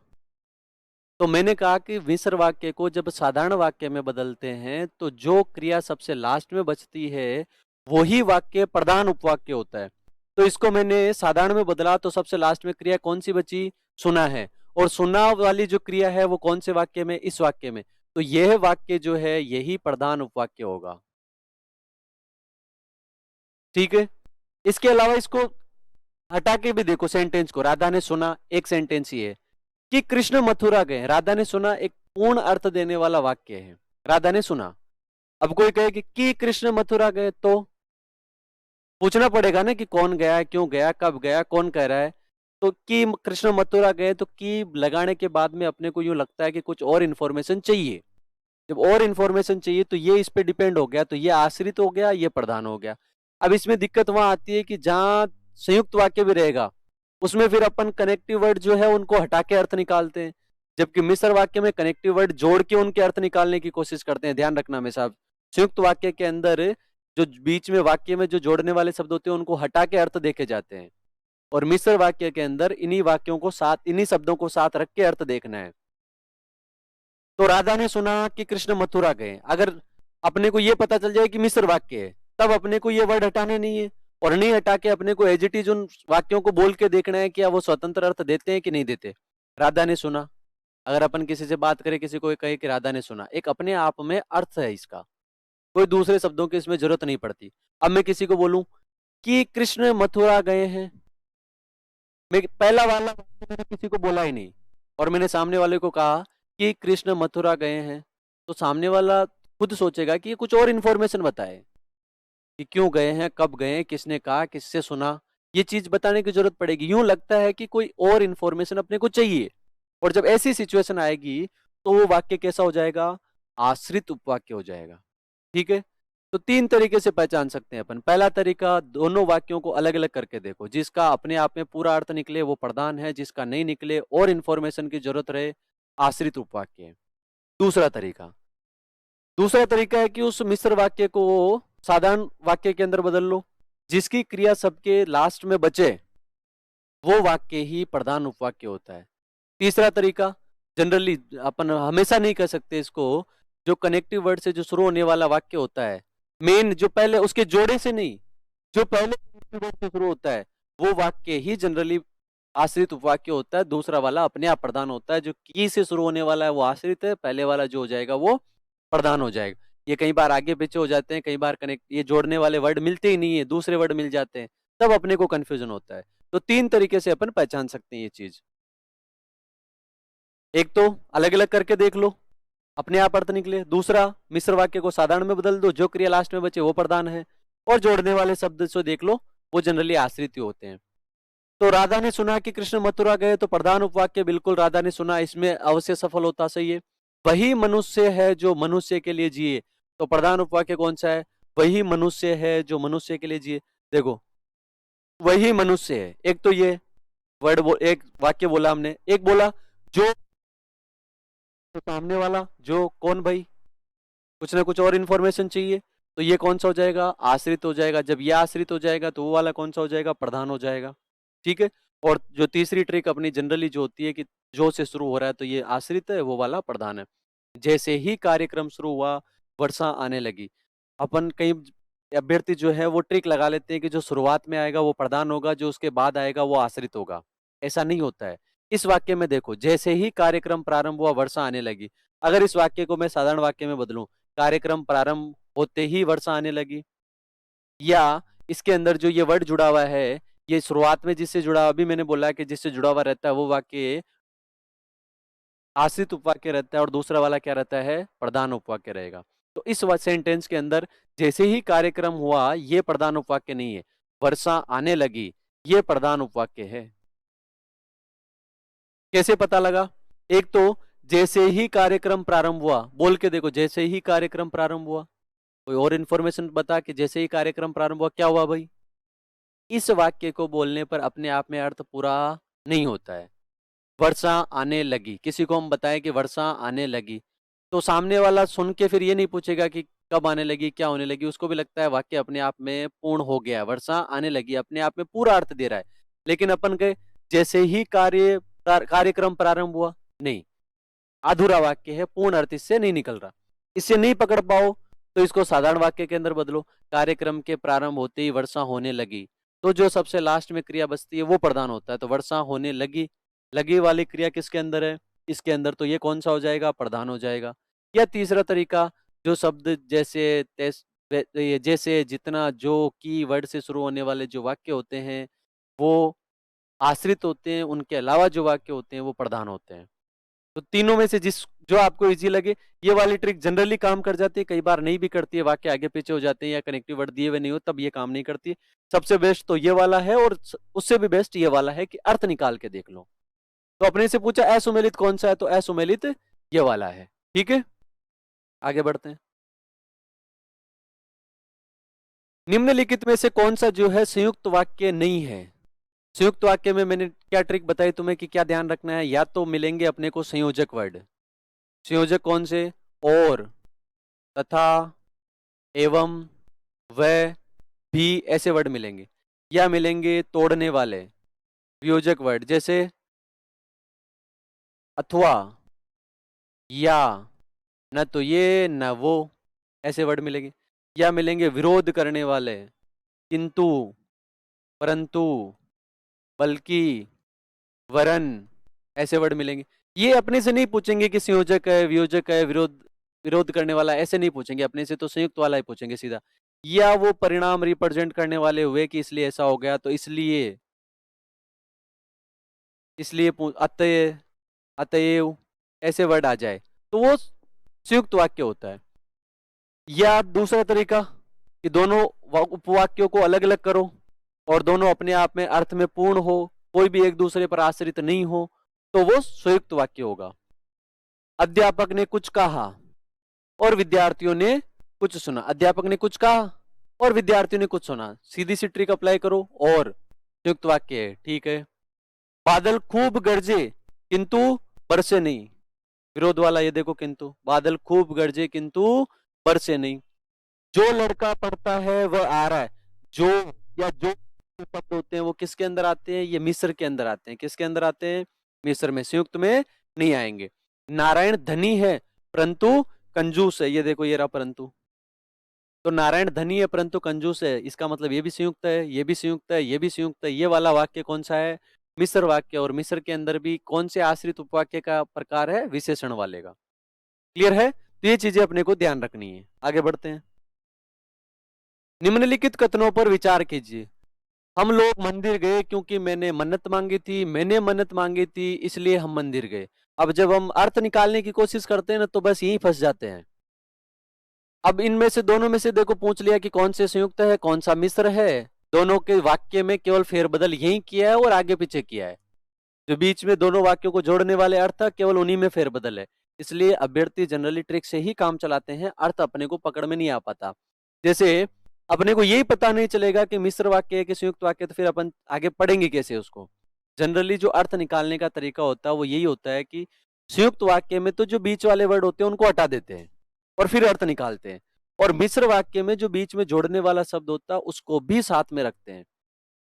तो मैंने कहा कि मिश्र वाक्य को जब साधारण वाक्य में बदलते हैं तो जो क्रिया सबसे लास्ट में बचती है वही वाक्य प्रधान उपवाक्य होता है। तो इसको मैंने साधारण में बदला तो सबसे लास्ट में क्रिया कौन सी बची, सुना है, और सुना वाली जो क्रिया है वो कौन से वाक्य में, इस वाक्य में। तो यह वाक्य जो है यही प्रधान उपवाक्य होगा। ठीक है, इसके अलावा इसको हटा के भी देखो सेंटेंस को, राधा ने सुना एक सेंटेंस ही है, कि कृष्ण मथुरा गए, राधा ने सुना एक पूर्ण अर्थ देने वाला वाक्य है, राधा ने सुना। अब कोई कहे कि कृष्ण मथुरा गए, तो पूछना पड़ेगा ना कि कौन गया, क्यों गया, कब गया, कौन कह रहा है। तो कि कृष्ण मथुरा गए, तो कि लगाने के बाद में अपने को यूं लगता है कि कुछ और इन्फॉर्मेशन चाहिए। जब और इन्फॉर्मेशन चाहिए तो ये इस पे डिपेंड हो गया, तो ये आश्रित हो गया, ये प्रधान हो गया। अब इसमें दिक्कत वहां आती है कि जहां संयुक्त वाक्य भी रहेगा उसमें फिर अपन कनेक्टिव वर्ड जो है उनको हटा के अर्थ निकालते हैं, जबकि मिश्र वाक्य में कनेक्टिव वर्ड जोड़ के उनके अर्थ निकालने की कोशिश करते हैं। ध्यान रखना हमेशा, संयुक्त वाक्य के अंदर जो बीच में वाक्य में जो जोड़ने वाले शब्द होते हैं उनको हटा के अर्थ देखे जाते हैं, और मिश्र वाक्य के अंदर इन्हीं वाक्यों को साथ, इन्हीं शब्दों को साथ रख के अर्थ देखना है। तो राधा ने सुना कि कृष्ण मथुरा गए, अगर अपने को यह पता चल जाए कि मिश्र वाक्य है तब अपने को ये वर्ड हटाने नहीं है, और नहीं हटा के अपने को एज इट इज उन वाक्यों को बोल के देखना है कि वो स्वतंत्र अर्थ देते हैं कि नहीं देते। राधा ने सुना, अगर अपन किसी से बात करें, किसी को कहे कि राधा ने सुना, एक अपने आप में अर्थ है इसका, कोई दूसरे शब्दों की इसमें जरूरत नहीं पड़ती। अब मैं किसी को बोलूं कि कृष्ण मथुरा गए हैं, मैं पहला वाला मैंने किसी को बोला ही नहीं और मैंने सामने वाले को कहा कि कृष्ण मथुरा गए हैं, तो सामने वाला खुद सोचेगा कि ये कुछ और इन्फॉर्मेशन बताए कि क्यों गए हैं, कब गए हैं, किसने कहा, किससे सुना, ये चीज बताने की जरूरत पड़ेगी। यूं लगता है कि कोई और इन्फॉर्मेशन अपने को चाहिए, और जब ऐसी सिचुएशन आएगी तो वो वाक्य कैसा हो जाएगा, आश्रित उपवाक्य हो जाएगा। ठीक है, तो तीन तरीके से पहचान सकते हैं अपन। पहला तरीका, दोनों वाक्यों को अलग अलग करके देखो, जिसका अपने आप में पूरा अर्थ निकले वो प्रधान है, जिसका नहीं निकले और इन्फॉर्मेशन की जरूरत रहे आश्रित उपवाक्य है। दूसरा तरीका है कि उस मिश्र वाक्य को साधारण वाक्य के अंदर बदल लो, जिसकी क्रिया सबके लास्ट में बचे वो वाक्य ही प्रधान उपवाक्य होता है। तीसरा तरीका, जनरली अपन हमेशा नहीं कह सकते इसको, जो कनेक्टिव वर्ड से जो शुरू होने वाला वाक्य होता है, मेन जो पहले उसके जोड़े से नहीं, जो पहले कनेक्टिव वर्ड से शुरू होता है वो वाक्य ही जनरली आश्रित उपवाक्य होता है। दूसरा वाला अपने आप प्रधान होता है, जो की से शुरू होने वाला है वो आश्रित है, पहले वाला जो हो जाएगा वो प्रधान हो जाएगा। ये कई बार आगे पीछे हो जाते हैं, कई बार कनेक्ट, ये जोड़ने वाले वर्ड मिलते ही नहीं है, दूसरे वर्ड मिल जाते हैं, तब अपने को कंफ्यूजन होता है। तो तीन तरीके से अपन पहचान सकते हैं ये चीज। एक तो अलग अलग करके देख लो, अपने आप अर्थ निकले। दूसरा, मिश्र वाक्य को साधारण में बदल दो, जो क्रिया लास्ट में बचे वो प्रधान है। और जोड़ने वाले शब्द से देख लो, वो जनरली आश्रित ही होते हैं। तो राधा ने सुना कि कृष्ण मथुरा गए, तो प्रधान उपवाक्य बिल्कुल राधा ने सुना, इसमें अवश्य सफल होता। सही है। वही मनुष्य है जो मनुष्य के लिए जिए, तो प्रधान उपवाक्य कौन सा है? वही मनुष्य है जो मनुष्य के लिए जिए। देखो, वही मनुष्य है, एक तो ये एक वाक्य बोला हमने, एक बोला जो, तो सामने वाला जो कौन भाई, कुछ ना कुछ और इन्फॉर्मेशन चाहिए, तो ये कौन सा हो जाएगा? आश्रित हो जाएगा। जब ये आश्रित हो जाएगा तो वो वाला कौन सा हो जाएगा? प्रधान हो जाएगा। ठीक है। और जो तीसरी ट्रिक अपनी जनरली जो होती है कि जो से शुरू हो रहा है तो ये आश्रित है, वो वाला प्रधान है। जैसे ही कार्यक्रम शुरू हुआ, वर्षा आने लगी। अपन कई अभ्यर्थी जो है वो ट्रिक लगा लेते हैं कि जो शुरुआत में आएगा वो प्रधान होगा, जो उसके बाद आएगा वो आश्रित होगा। ऐसा नहीं होता है। इस वाक्य में देखो, जैसे ही कार्यक्रम प्रारंभ हुआ वर्षा आने लगी। अगर इस वाक्य को मैं साधारण वाक्य में बदलूं, कार्यक्रम प्रारंभ होते ही वर्षा आने लगी, या इसके अंदर जो ये वर्ड जुड़ा हुआ है, ये शुरुआत में जिससे जुड़ा, अभी मैंने बोला कि जिससे जुड़ा हुआ रहता है वो वाक्य आश्रित उपवाक्य रहता है, और दूसरा वाला क्या रहता है? प्रधान उपवाक्य रहेगा। तो इस सेंटेंस के अंदर जैसे ही कार्यक्रम हुआ, ये प्रधान उपवाक्य नहीं है। वर्षा आने लगी, ये प्रधान उपवाक्य है। कैसे पता लगा? एक तो जैसे ही कार्यक्रम प्रारंभ हुआ, बोल के देखो, जैसे ही कार्यक्रम प्रारंभ हुआ। कोई और इन्फॉर्मेशन बता कि जैसे ही कार्यक्रम प्रारंभ हुआ क्या हुआ भाई? इस वाक्य को बोलने पर अपने आप में अर्थ पूरा नहीं होता है। वर्षा आने लगी, किसी को हम बताएं कि वर्षा आने लगी, तो सामने वाला सुन के फिर ये नहीं पूछेगा कि कब आने लगी, क्या होने लगी। उसको भी लगता है वाक्य अपने आप में पूर्ण हो गया, वर्षा आने लगी अपने आप में पूरा अर्थ दे रहा है। लेकिन अपन के जैसे ही कार्यक्रम प्रारंभ हुआ, नहीं, अधूरा वाक्य है, पूर्ण अर्थ इससे नहीं निकल रहा। इससे नहीं पकड़ पाओ तो इसको साधारण वाक्य के अंदर बदलो। कार्यक्रम के प्रारंभ होते ही वर्षा होने लगी, तो जो सबसे लास्ट में क्रिया बचती है वो प्रधान होता है। तो वर्षा होने लगी, लगी वाली क्रिया किसके अंदर है? इसके अंदर, तो ये कौन सा हो जाएगा? प्रधान हो जाएगा। या तीसरा तरीका, जो शब्द जैसे ये जैसे, जितना, जो, की वर्ड से शुरू होने वाले जो वाक्य होते हैं वो आश्रित होते हैं, उनके अलावा जो वाक्य होते हैं वो प्रधान होते हैं। तो तीनों में से जिस जो आपको इजी लगे, ये वाली ट्रिक जनरली काम कर जाती है, कई बार नहीं भी करती है, वाक्य आगे पीछे हो जाते हैं या कनेक्टिव वर्ड दिए हुए नहीं हो तब ये काम नहीं करती है। सबसे बेस्ट तो ये वाला है, और उससे भी बेस्ट ये वाला है कि अर्थ निकाल के देख लो। तो अपने से पूछा असुमेलित कौन सा है, तो असुमेलित ये वाला है। ठीक है, आगे बढ़ते हैं। निम्नलिखित में से कौन सा जो है संयुक्त वाक्य नहीं है? संयुक्त वाक्य में मैंने क्या ट्रिक बताई तुम्हें कि क्या ध्यान रखना है? या तो मिलेंगे अपने को संयोजक वर्ड। संयोजक कौन से? और, तथा, एवं, वह, भी, ऐसे वर्ड मिलेंगे। या मिलेंगे तोड़ने वाले वियोजक वर्ड, जैसे अथवा, या, न तो ये न वो, ऐसे वर्ड मिलेंगे। या मिलेंगे विरोध करने वाले, किंतु, परंतु, बल्कि, वरन, ऐसे वर्ड मिलेंगे। ये अपने से नहीं पूछेंगे कि संयोजक है, वियोजक है, विरोध विरोध करने वाला, ऐसे नहीं पूछेंगे अपने से, तो संयुक्त वाला ही पूछेंगे सीधा। या वो परिणाम रिप्रेजेंट करने वाले हुए कि इसलिए ऐसा हो गया, तो इसलिए, इसलिए अतएव, अतएव, ऐसे वर्ड आ जाए तो वो संयुक्त वाक्य होता है। या दूसरा तरीका कि दोनों उपवाक्यों को अलग अलग करो और दोनों अपने आप में अर्थ में पूर्ण हो, कोई भी एक दूसरे पर आश्रित नहीं हो, तो वो संयुक्त वाक्य होगा। अध्यापक ने कुछ कहा और विद्यार्थियों ने कुछ सुना। अध्यापक ने कुछ कहा और विद्यार्थियों ने कुछ सुना, सीधी सी ट्रिक अप्लाई करो और संयुक्त वाक्य है। ठीक है। बादल खूब गरजे किंतु बरसे नहीं, विरोध वाला ये देखो, किंतु। बादल खूब गरजे किंतु बरसे नहीं। जो लड़का पढ़ता है वह आ रहा है। जो, या जो शब्द होते हैं वो किसके अंदर आते हैं? ये मिस्र के अंदर आते हैं। किसके अंदर आते हैं? मिस्र में, संयुक्त में नहीं आएंगे। नारायण धनी है परंतु कंजूस है, ये देखो ये रहा परंतु। तो नारायण धनी है परंतु कंजूस है, इसका मतलब ये भी संयुक्त है, ये भी संयुक्त है, ये भी संयुक्त है। ये वाला वाक्य कौन सा है? मिस्र वाक्य। और मिस्र के अंदर भी कौन से आश्रित उपवाक्य का प्रकार है? विशेषण वाले का। क्लियर है? तो ये चीजें अपने को ध्यान रखनी है। आगे बढ़ते हैं। निम्नलिखित कथनों पर विचार कीजिए। हम लोग मंदिर गए क्योंकि मैंने मन्नत मांगी थी, मैंने मन्नत मांगी थी इसलिए हम मंदिर गए। अब जब हम अर्थ निकालने की कोशिश करते हैं ना तो बस यहीं फंस जाते हैं। अब इनमें से दोनों में से देखो पूछ लिया कि कौन से संयुक्त है कौन सा मिश्र है, दोनों के वाक्य में केवल फेरबदल यही किया है और आगे पीछे किया है। जो बीच में दोनों वाक्यों को जोड़ने वाले अर्थ है केवल उन्हीं में फेरबदल है। इसलिए अभ्यर्थी जनरली ट्रिक से ही काम चलाते हैं, अर्थ अपने को पकड़ में नहीं आ पाता। जैसे अपने को यही पता नहीं चलेगा कि मिश्र वाक्य है कि संयुक्त वाक्य, तो फिर अपन आगे पढ़ेंगे कैसे उसको। जनरली जो अर्थ निकालने का तरीका होता है वो यही होता है कि संयुक्त वाक्य में तो जो बीच वाले वर्ड होते हैं उनको हटा देते हैं और फिर अर्थ निकालते हैं, और मिश्र वाक्य में जो बीच में जोड़ने वाला शब्द होता है उसको भी साथ में रखते हैं।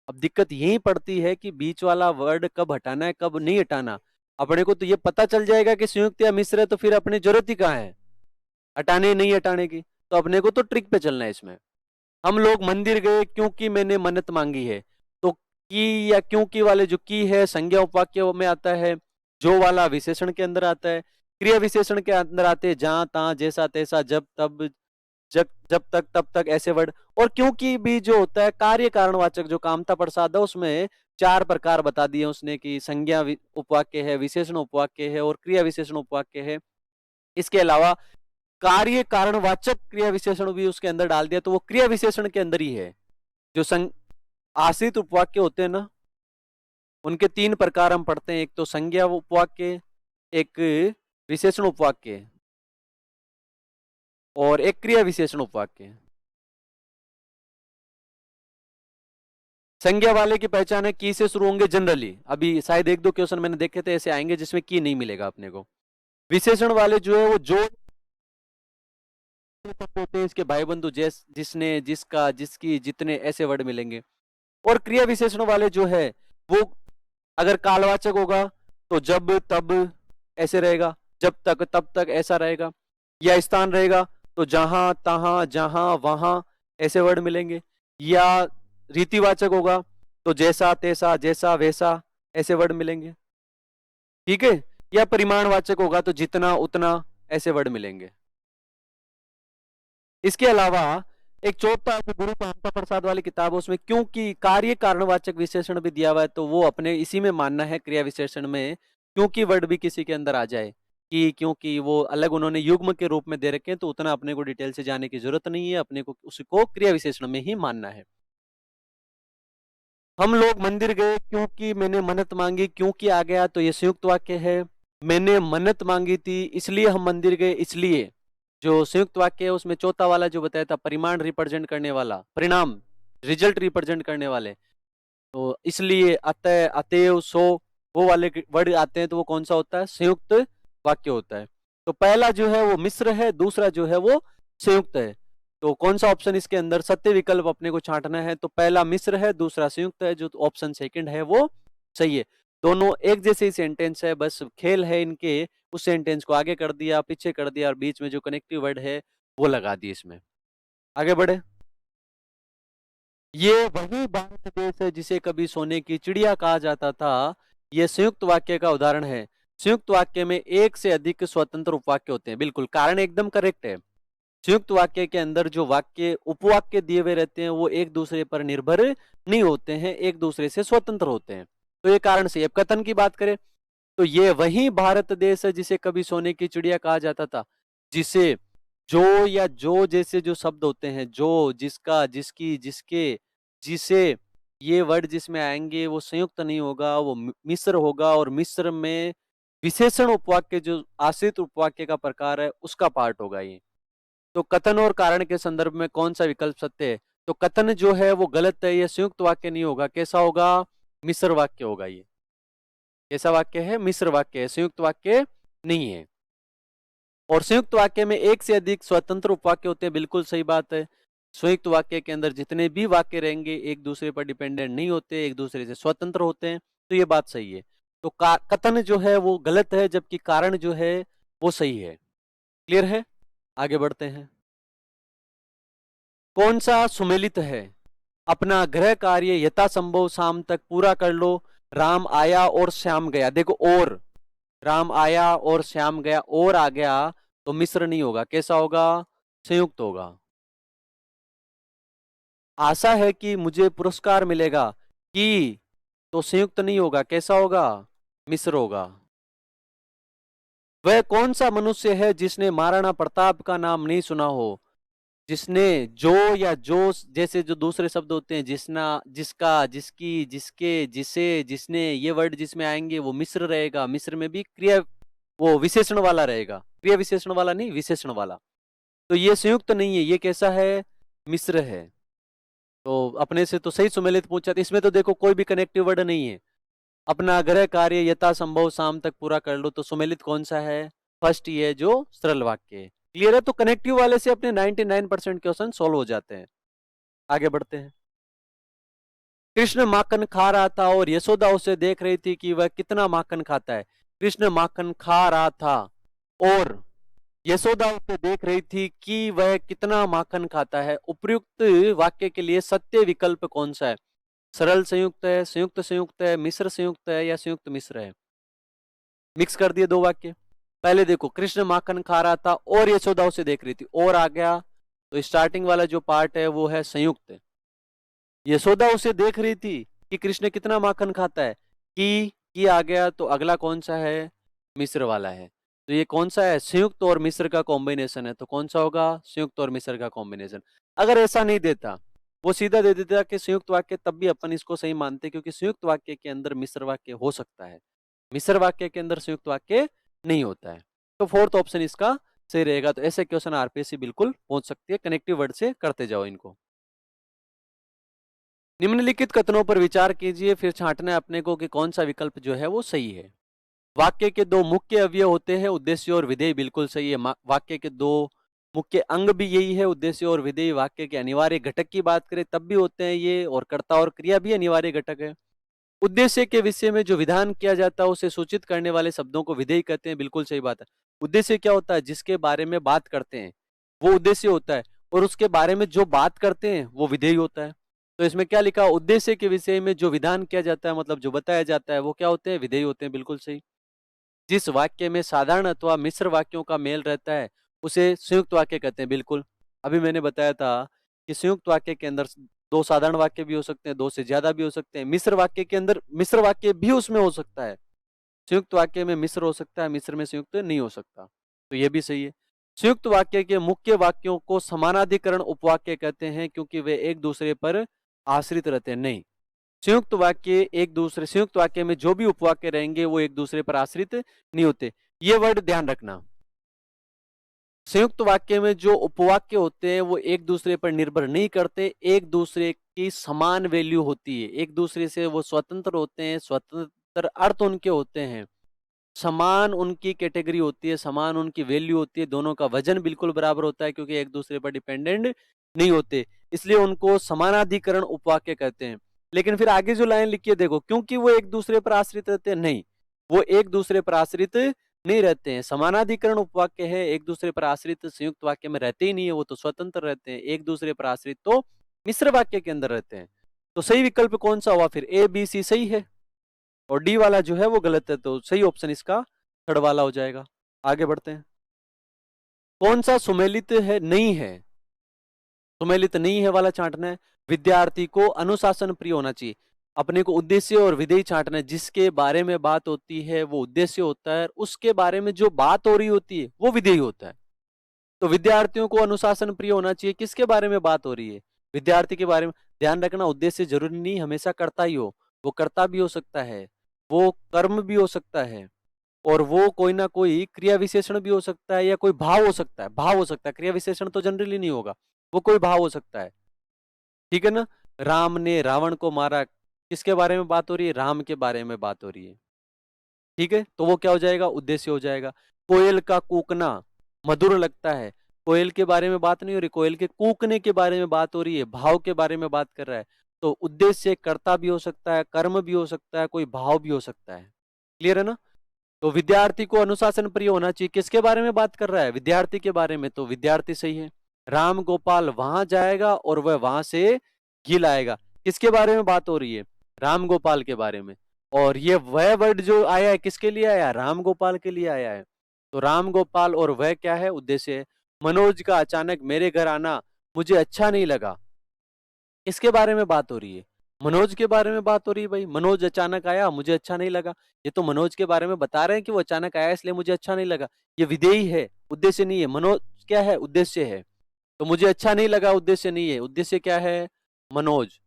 अब दिक्कत यही पड़ती है कि बीच वाला वर्ड कब हटाना है कब नहीं हटाना। अपने को तो ये पता चल जाएगा कि संयुक्त या मिश्र है, तो फिर अपनी जरूरत ही कहाँ है हटाने नहीं हटाने की। तो अपने को तो ट्रिक पे चलना है इसमें। हम लोग मंदिर गए क्योंकि मैंने मन्नत मांगी है, तो की या क्योंकि वाले जो की है संज्ञा उपवाक्य में आता है, जो वाला विशेषण के अंदर आता है, क्रिया विशेषण के अंदर आते हैं जहां तहां जैसा तैसा जब तब जब जब तक तब तक ऐसे वर्ड। और क्योंकि भी जो होता है कार्य कारणवाचक जो कामता प्रसाद है उसमें 4 प्रकार बता दिए उसने कि संज्ञा उपवाक्य है, विशेषण उपवाक्य है और क्रिया विशेषण उपवाक्य है। इसके अलावा कार्य कारणवाचक क्रिया विशेषण भी उसके अंदर डाल दिया, तो वो क्रिया विशेषण के अंदर ही है। जो आश्रित उपवाक्य होते हैं ना उनके 3 प्रकार हम पढ़ते हैं, एक तो संज्ञा उपवाक्य, एक विशेषण उपवाक्य और एक क्रिया विशेषण उपवाक्य। संज्ञा वाले की पहचान है की से शुरू होंगे जनरली, अभी शायद 1-2 क्वेश्चन मैंने देखे थे ऐसे आएंगे जिसमें की नहीं मिलेगा अपने को। विशेषण वाले जो है वो जो होते हैं इसके भाई बंधु जिसने जिसका जिसकी जितने ऐसे वर्ड मिलेंगे। और क्रिया विशेषण वाले जो है वो अगर कालवाचक होगा तो जब तब ऐसे रहेगा, जब तक तब तक ऐसा रहेगा, या स्थान रहेगा तो जहां तहां जहां वहां ऐसे वर्ड मिलेंगे, या रीतिवाचक होगा तो जैसा तैसा जैसा वैसा ऐसे वर्ड मिलेंगे, ठीक है, या परिमाणवाचक होगा तो जितना उतना ऐसे वर्ड मिलेंगे। इसके अलावा एक चौथा जो गुरु कामता प्रसाद वाली किताब है उसमें क्योंकि कार्य कारणवाचक विशेषण भी दिया हुआ है, तो वो अपने इसी में मानना है क्रिया विशेषण में क्योंकि वर्ड भी किसी के अंदर आ जाए कि क्योंकि वो अलग उन्होंने युग्म के रूप में दे रखे हैं, तो उतना अपने को डिटेल से जाने की जरूरत नहीं है, अपने को उसको क्रिया विशेषण में ही मानना है। हम लोग मंदिर गए क्योंकि मैंने मन्नत मांगी, क्योंकि आ गया तो ये संयुक्त वाक्य है। मैंने मन्नत मांगी थी इसलिए हम मंदिर गए, इसलिए जो संयुक्त वाक्य है उसमें चौथा वाला जो बताया था परिमाण रिप्रेजेंट करने वाला, परिणाम रिजल्ट रिप्रेजेंट करने वाले, तो इसलिए अतः अतएव सो वो वाले वर्ड आते हैं, तो वो कौन सा होता है संयुक्त वाक्य होता है। तो पहला जो है वो मिश्र है, दूसरा जो है वो संयुक्त है। तो कौन सा ऑप्शन इसके अंदर सत्य विकल्प अपने को छांटना है, तो पहला मिश्र है दूसरा संयुक्त है, जो ऑप्शन सेकंड है वो सही है। दोनों एक जैसे ही सेंटेंस है, बस खेल है इनके, उस सेंटेंस को आगे कर दिया पीछे कर दिया और बीच में जो कनेक्टिव वर्ड है वो लगा दी इसमें। आगे बढ़े। ये वही भारत देश है जिसे कभी सोने की चिड़िया कहा जाता था, ये संयुक्त वाक्य का उदाहरण है। संयुक्त वाक्य में एक से अधिक स्वतंत्र उपवाक्य होते हैं, बिल्कुल कारण एकदम करेक्ट है। संयुक्त वाक्य के अंदर जो वाक्य उपवाक्य दिए हुए रहते हैं वो एक दूसरे पर निर्भर नहीं होते हैं, एक दूसरे से स्वतंत्र होते हैं, तो ये कारण से। अब कथन की बात करें तो ये वही भारत देश है जिसे कभी सोने की चिड़िया कहा जाता था, जिसे जो या जो जैसे जो शब्द होते हैं, जो जिसका जिसकी जिसके जिसे, ये वर्ड जिसमें आएंगे वो संयुक्त नहीं होगा, वो मिश्र होगा, और मिश्र में विशेषण उपवाक्य जो आश्रित उपवाक्य का प्रकार है उसका पार्ट होगा ये। तो कथन और कारण के संदर्भ में कौन सा विकल्प सत्य है, तो कथन जो है वो गलत है, ये संयुक्त वाक्य नहीं होगा, कैसा होगा मिश्र वाक्य होगा। ये कैसा वाक्य है मिश्र वाक्य है, संयुक्त वाक्य नहीं है। और संयुक्त वाक्य में एक से अधिक स्वतंत्र उपवाक्य होते हैं, बिल्कुल सही बात है। संयुक्त वाक्य के अंदर जितने भी वाक्य रहेंगे एक दूसरे पर डिपेंडेंट नहीं होते, एक दूसरे से स्वतंत्र होते हैं, तो ये बात सही है। तो कथन जो है वो गलत है जबकि कारण जो है वो सही है। क्लियर है, आगे बढ़ते हैं। कौन सा सुमेलित है, अपना गृह कार्य यथासंभव शाम तक पूरा कर लो, राम आया और श्याम गया। देखो और राम आया और श्याम गया और आ गया तो मिश्र नहीं होगा, कैसा होगा संयुक्त होगा। आशा है कि मुझे पुरस्कार मिलेगा कि, तो संयुक्त नहीं होगा, कैसा होगा मिश्र होगा। वह कौन सा मनुष्य है जिसने महाराणा प्रताप का नाम नहीं सुना हो? जिसने, जो या जो जैसे जो दूसरे शब्द होते हैं, जिसना, जिसका, जिसकी, जिसके, जिसे, जिसने, ये वर्ड जिसमें आएंगे वो मिश्र रहेगा। मिश्र में भी क्रिया, वो विशेषण वाला रहेगा, क्रिया विशेषण वाला नहीं, विशेषण वाला। तो ये संयुक्त नहीं है, ये कैसा है? मिश्र है। तो अपने से तो सही सुमेलित पूछा था, इसमें तो देखो कोई भी कनेक्टिव वर्ड नहीं है। अपना गृह कार्य यथासंभव शाम तक पूरा कर लो, तो सुमेलित कौन सा है? फर्स्ट ये जो सरल वाक्य है। क्लियर है? तो कनेक्टिव वाले से अपने 99% क्वेश्चन सॉल्व हो जाते हैं। आगे बढ़ते हैं। कृष्ण माखन खा रहा था और यशोदा उसे देख रही थी कि वह कितना माखन खाता है। कृष्ण माखन खा रहा था और यशोदा उसे देख रही थी कि वह कितना माखन खाता है। उपयुक्त वाक्य के लिए सत्य विकल्प कौन सा है? सरल संयुक्त है, संयुक्त है, मिश्र संयुक्त है, या संयुक्त मिश्र है? मिक्स कर दिए दो वाक्य। पहले देखो, कृष्ण माखन खा रहा था और यशोदा उसे देख रही थी, और आ गया तो स्टार्टिंग वाला जो पार्ट है वो है संयुक्त। यशोदा उसे देख रही थी कि कृष्ण कितना माखन खाता है, कि आ गया तो अगला कौन सा है? मिश्र वाला है। तो ये कौन सा है? संयुक्त और मिश्र का कॉम्बिनेशन है। तो कौन सा होगा? संयुक्त और मिश्र का कॉम्बिनेशन। अगर ऐसा नहीं देता, वो सीधा दे देता कि संयुक्त वाक्य, तब भी अपन इसको सही मानते, क्योंकि संयुक्त वाक्य के अंदर मिश्र वाक्य हो सकता है, मिश्र वाक्य के अंदर संयुक्त वाक्य नहीं होता है। तो फोर्थ ऑप्शन इसका सही रहेगा। तो ऐसे क्वेश्चन आरपीएससी बिल्कुल पहुंच सकती है। कनेक्टिव वर्ड से करते जाओ इनको। निम्नलिखित कथनों पर विचार कीजिए, फिर छांटना है अपने को कि कौन सा विकल्प जो है वो सही है। वाक्य के दो मुख्य अवयव होते हैं, उद्देश्य और विधेय, बिल्कुल सही है। वाक्य के दो मुख्य अंग भी यही है, उद्देश्य और विधेय। वाक्य के अनिवार्य घटक की बात करें तब भी होते हैं ये, और कर्ता और क्रिया भी अनिवार्य घटक है। उद्देश्य के विषय में जो विधान किया जाता है उसे सूचित करने वाले शब्दों को विधेय कहते हैं, बिल्कुल सही बात है। उद्देश्य क्या होता है? जिसके बारे में बात करते हैं वो उद्देश्य होता है, और उसके बारे में जो बात करते हैं वो विधेय होता है। तो इसमें क्या लिखा? उद्देश्य के विषय में जो विधान किया जाता है, मतलब जो बताया जाता है, वो क्या होते हैं? विधेय होते हैं, बिल्कुल सही। जिस वाक्य में साधारण अथवा मिश्र वाक्यों का मेल रहता है उसे संयुक्त वाक्य कहते हैं, बिल्कुल। अभी मैंने बताया था कि संयुक्त वाक्य के अंदर दो साधारण वाक्य भी हो सकते हैं, दो से ज्यादा भी हो सकते हैं। मिश्र वाक्य के अंदर मिश्र वाक्य भी उसमें हो सकता है। संयुक्त वाक्य में मिश्र हो सकता है, मिश्र में संयुक्त नहीं हो सकता। तो ये भी सही है। संयुक्त वाक्य के मुख्य वाक्यों को समानाधिकरण उपवाक्य कहते हैं, क्योंकि वे एक दूसरे पर आश्रित रहते हैं। नहीं, संयुक्त वाक्य में जो भी उपवाक्य रहेंगे वो एक दूसरे पर आश्रित नहीं होते। ये वर्ड ध्यान रखना। संयुक्त वाक्य में जो उपवाक्य होते हैं वो एक दूसरे पर निर्भर नहीं करते, एक दूसरे की समान वैल्यू होती है, एक दूसरे से वो स्वतंत्र होते हैं, स्वतंत्र अर्थ उनके होते हैं, समान उनकी कैटेगरी होती है, समान उनकी वैल्यू होती है, दोनों का वजन बिल्कुल बराबर होता है, क्योंकि एक दूसरे पर डिपेंडेंट नहीं होते, इसलिए उनको समानाधिकरण उपवाक्य कहते हैं। लेकिन फिर आगे जो लाइन लिखी है देखो, क्योंकि वो एक दूसरे पर आश्रित रहते हैं, नहीं, वो एक दूसरे पर आश्रित नहीं रहते हैं। समानाधिकरण उपवाक्य है, एक दूसरे पर आश्रित संयुक्त वाक्य में रहते ही नहीं है, वो तो स्वतंत्र रहते हैं। एक दूसरे पर आश्रित तो मिश्र वाक्य के अंदर रहते हैं। तो सही विकल्प कौन सा हुआ? फिर ए बी सी सही है, और डी वाला जो है वो गलत है। तो सही ऑप्शन इसका थर्ड वाला हो जाएगा। आगे बढ़ते हैं। कौन सा सुमेलित है? नहीं है, सुमेलित नहीं है वाला छांटना है। विद्यार्थी को अनुशासन प्रिय होना चाहिए। अपने को उद्देश्य और विधेय छांटना है। जिसके बारे में बात होती है वो उद्देश्य होता है, उसके बारे में जो बात हो रही होती है वो विधेय होता है। तो विद्यार्थियों को अनुशासन प्रिय होना चाहिए। किसके बारे में बात हो रही है? विद्यार्थी के बारे में। ध्यान रखना, उद्देश्य जरूरी नहीं हमेशा कर्ता ही हो, वो कर्ता भी हो सकता है, वो कर्म भी हो सकता है, और वो कोई ना कोई क्रिया विशेषण भी हो सकता है, या कोई भाव हो सकता है। भाव हो सकता है, क्रिया विशेषण तो जनरली नहीं होगा, वो कोई भाव हो सकता है। ठीक है ना? राम ने रावण को मारा, किसके बारे में बात हो रही है? राम के बारे में बात हो रही है। ठीक है, तो वो क्या हो जाएगा? उद्देश्य हो जाएगा। कोयल का कूकना मधुर लगता है, कोयल के बारे में बात नहीं हो रही, कोयल के कूकने के बारे में बात हो रही है, भाव के बारे में बात कर रहा है। तो उद्देश्य कर्ता भी हो सकता है, कर्म भी हो सकता है, कोई भाव भी हो सकता है। क्लियर है ना? तो विद्यार्थी को अनुशासन प्रिय होना चाहिए। किसके बारे में बात कर रहा है? विद्यार्थी के बारे में, तो विद्यार्थी सही है। राम गोपाल वहां जाएगा और वह वहां से घी लाएगा। किसके बारे में बात हो रही है? राम गोपाल के बारे में। और ये वह वर्ड जो आया है किसके लिए आया? राम गोपाल के लिए आया है। तो राम गोपाल और वह क्या है? उद्देश्य है। मनोज का अचानक मेरे घर आना मुझे अच्छा नहीं लगा, इसके बारे में बात हो रही है। मनोज के बारे में बात हो रही है भाई। मनोज अचानक आया, मुझे अच्छा नहीं लगा। ये तो मनोज के बारे में बता रहे हैं कि वो अचानक आया इसलिए मुझे अच्छा नहीं लगा। ये विधेयी है, उद्देश्य नहीं है। मनोज क्या है? उद्देश्य है। तो मुझे अच्छा नहीं लगा उद्देश्य नहीं है। उद्देश्य क्या है? मनोज।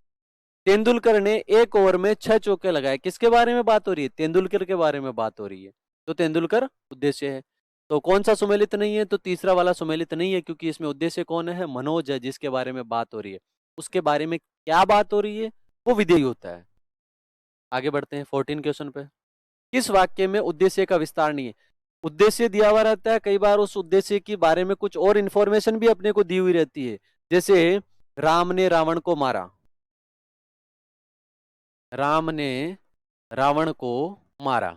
तेंदुलकर ने 1 ओवर में 6 चौके लगाए। किसके बारे में बात हो रही है? तेंदुलकर के बारे में बात हो रही है। तो तेंदुलकर उद्देश्य है। तो कौन सा सुमेलित नहीं है? तो तीसरा वाला सुमेलित नहीं है, क्योंकि इसमें उद्देश्य कौन है? मनोज है, जिसके बारे में बात हो रही है। उसके बारे में क्या बात हो रही है? वो विधेय होता है। आगे बढ़ते हैं 14 क्वेश्चन पे। किस वाक्य में उद्देश्य का विस्तार नहीं है? उद्देश्य दिया हुआ रहता है, कई बार उस उद्देश्य के बारे में कुछ और इंफॉर्मेशन भी अपने को दी हुई रहती है। जैसे राम ने रावण को मारा। राम ने रावण को मारा।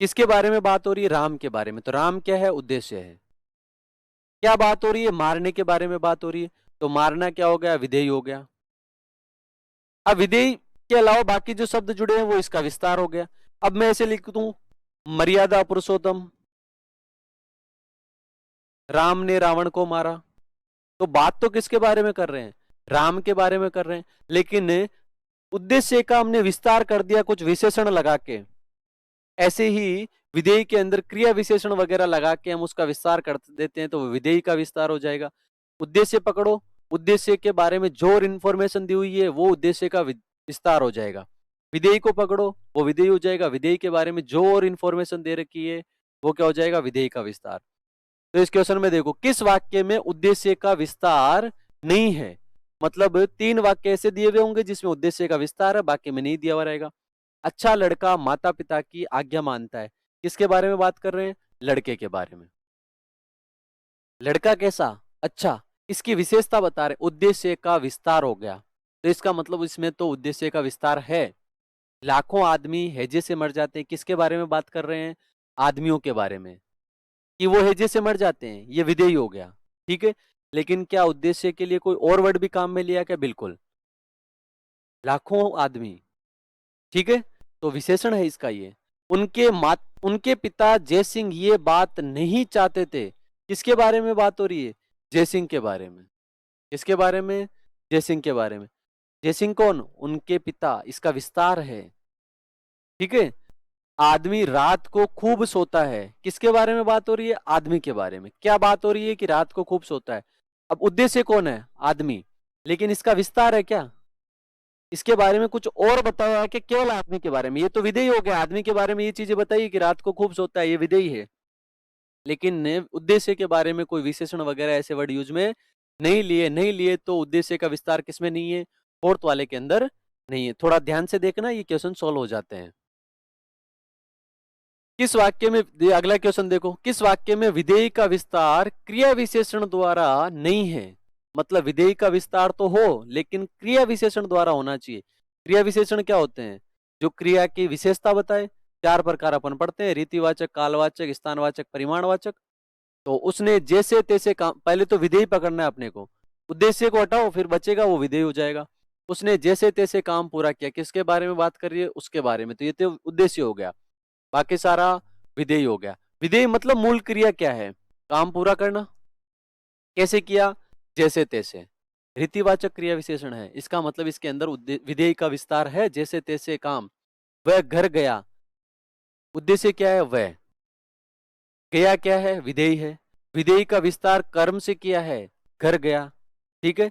किसके बारे में बात हो रही है? राम के बारे में। तो राम क्या है? उद्देश्य है। क्या बात हो रही है? मारने के बारे में बात हो रही है। तो मारना क्या हो गया? विधेय हो गया। अब विधेय के अलावा बाकी जो शब्द जुड़े हैं वो इसका विस्तार हो गया। अब मैं ऐसे लिख दूं, मर्यादा पुरुषोत्तम, राम ने रावण को मारा। तो बात तो किसके बारे में कर रहे हैं? राम के बारे में कर रहे हैं, लेकिन उद्देश्य का हमने विस्तार कर दिया कुछ विशेषण लगा के। ऐसे ही विधेय के अंदर क्रिया विशेषण वगैरह लगा के हम उसका विस्तार कर देते हैं, तो विधेय का विस्तार हो जाएगा। उद्देश्य पकड़ो, उद्देश्य के बारे में जो इन्फॉर्मेशन दी हुई है वो उद्देश्य का विस्तार हो जाएगा। विधेय को पकड़ो, वो विधेय हो जाएगा। विधेय के बारे में जो और इन्फॉर्मेशन दे रखी है वो क्या हो जाएगा? विधेय का विस्तार। तो इस क्वेश्चन में देखो, किस वाक्य में उद्देश्य का विस्तार नहीं है? मतलब 3 वाक्य ऐसे दिए हुए होंगे जिसमें उद्देश्य का विस्तार है, बाकी में नहीं दिया हुआ रहेगा। अच्छा लड़का माता पिता की आज्ञा मानता है। किसके बारे में बात कर रहे हैं? लड़के के बारे में। लड़का कैसा? अच्छा। इसकी विशेषता बता रहे, उद्देश्य का विस्तार हो गया। तो इसका मतलब इसमें तो उद्देश्य का विस्तार है। लाखों आदमी हैजे से मर जाते हैं। किसके बारे में बात कर रहे हैं? आदमियों के बारे में, कि वो हैजे से मर जाते हैं। ये विधेय हो गया, ठीक है। लेकिन क्या उद्देश्य के लिए कोई और वर्ड भी काम में लिया क्या? बिल्कुल, लाखों आदमी, ठीक है। तो विशेषण है इसका ये। उनके पिता जय सिंह ये बात नहीं चाहते थे। किसके बारे में बात हो रही है? जय सिंह के बारे में। किसके बारे में? जय सिंह के बारे में। जय सिंह कौन? उनके पिता। इसका विस्तार है, ठीक है। आदमी रात को खूब सोता है। किसके बारे में बात हो रही है? आदमी के बारे में। क्या बात हो रही है? कि रात को खूब सोता है। अब उद्देश्य कौन है? आदमी। लेकिन इसका विस्तार है क्या? इसके बारे में कुछ और बताया है कि केवल आदमी के बारे में? ये तो विधेय हो गया। आदमी के बारे में ये चीजें बताइए कि रात को खूब सोता है, ये विधेय है। लेकिन उद्देश्य के बारे में कोई विशेषण वगैरह ऐसे वर्ड यूज में नहीं लिए तो उद्देश्य का विस्तार किसमें नहीं है? फोर्थ वाले के अंदर नहीं है। थोड़ा ध्यान से देखना, ये क्वेश्चन सॉल्व हो जाते हैं। किस वाक्य में, अगला क्वेश्चन देखो, किस वाक्य में विधेय का विस्तार क्रिया विशेषण द्वारा नहीं है? मतलब विधेय का विस्तार तो हो, लेकिन क्रिया विशेषण द्वारा होना चाहिए। क्रिया विशेषण क्या होते हैं? जो क्रिया की विशेषता बताए। 4 प्रकार अपन पढ़ते हैं, रीतिवाचक, कालवाचक, स्थानवाचक, परिमाणवाचक। तो उसने जैसे तैसे काम, पहले तो विधेय पकड़ना है अपने को। उद्देश्य को हटाओ, फिर बचेगा वो विधेय हो जाएगा। उसने जैसे तैसे काम पूरा किया। किसके बारे में बात कर रही है? उसके बारे में। तो ये तो उद्देश्य हो गया, बाकी सारा विधेय हो गया। विधेय मतलब मूल क्रिया क्या है? काम पूरा करना। कैसे किया? जैसे तैसे। रीतिवाचक क्रिया विशेषण है, इसका मतलब इसके अंदर विधेय का विस्तार है। जैसे तैसे काम। वह घर गया, उद्देश्य क्या है? वह गया क्या है? विधेय है। विधेय का विस्तार कर्म से किया है, घर गया, ठीक है।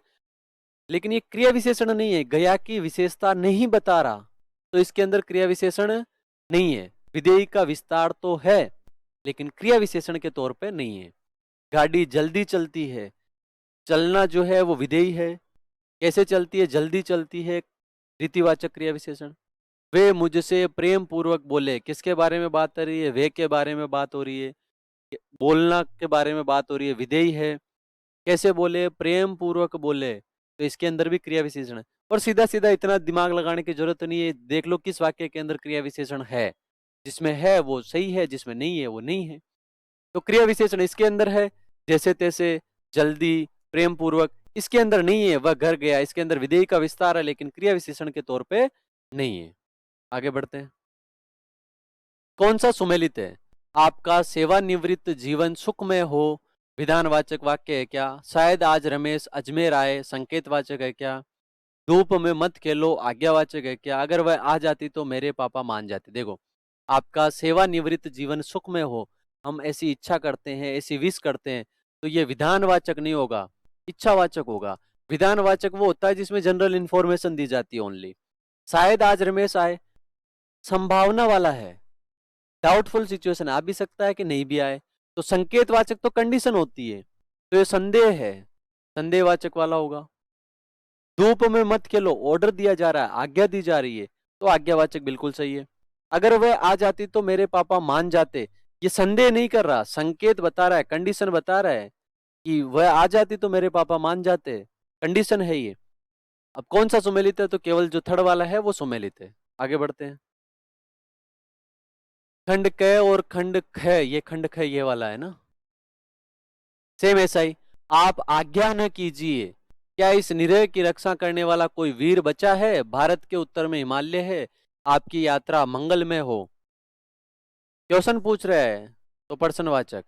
लेकिन ये क्रिया विशेषण नहीं है, गया की विशेषता नहीं बता रहा, तो इसके अंदर क्रिया विशेषण नहीं है। विधेय का विस्तार तो है, लेकिन क्रिया विशेषण के तौर पे नहीं है। गाड़ी जल्दी चलती है, चलना जो है वो विधेय है। कैसे चलती है? जल्दी चलती है, रीतिवाचक क्रिया विशेषण। वे मुझसे प्रेम पूर्वक बोले। किसके बारे में बात हो रही है? वे के बारे में बात हो रही है। बोलना के बारे में बात हो रही है, विधेय है। कैसे बोले? प्रेम पूर्वक बोले, तो इसके अंदर भी क्रिया विशेषण है। और सीधा सीधा इतना दिमाग लगाने की जरूरत नहीं है, देख लो किस वाक्य के अंदर क्रिया विशेषण है। जिसमें है वो सही है, जिसमें नहीं है वो नहीं है। तो क्रिया विशेषण इसके अंदर है, जैसे तैसे, जल्दी, प्रेम पूर्वक। इसके अंदर नहीं है, वह घर गया। इसके अंदर विधेय का विस्तार है, लेकिन क्रिया विशेषण के तौर पे नहीं है। आगे बढ़ते हैं। कौन सा सुमेलित है? आपका सेवानिवृत्त जीवन सुखमय हो, विधानवाचक वाक्य है क्या? शायद आज रमेश अजमेर आए, संकेतवाचक है क्या? धूप में मत खेलो आज्ञावाचक है क्या? अगर वह आ जाती तो मेरे पापा मान जाते। देखो, आपका सेवानिवृत्त जीवन सुखमय हो, हम ऐसी इच्छा करते हैं, ऐसी विश करते हैं, तो ये विधानवाचक नहीं होगा, इच्छावाचक होगा। विधानवाचक वो होता है जिसमें जनरल इंफॉर्मेशन दी जाती है ओनली। शायद आज रमेश आए, संभावना वाला है, डाउटफुल सिचुएशन, आ भी सकता है कि नहीं भी आए। तो संकेतवाचक तो कंडीशन होती है, तो ये संदेह है, संदेहवाचक वाला होगा। धूप में मत खेलो, ऑर्डर दिया जा रहा है, आज्ञा दी जा रही है, तो आज्ञावाचक बिल्कुल सही है। अगर वह आ जाती तो मेरे पापा मान जाते, ये संदेह नहीं कर रहा, संकेत बता रहा है, कंडीशन बता रहा है कि वह आ जाती तो मेरे पापा मान जाते, कंडीशन है ये। अब कौन सा सुमेलित है? तो केवल जो थर्ड वाला है वो सुमेलित है। आगे बढ़ते हैं। खंड क और खंड ख, ये खंड ख ये वाला है ना, सेम ऐसा ही। आप आज्ञा न कीजिए, क्या इस निरय की रक्षा करने वाला कोई वीर बचा है? भारत के उत्तर में हिमालय है, आपकी यात्रा मंगलमय हो। क्वेश्चन पूछ रहा है तो प्रश्नवाचक।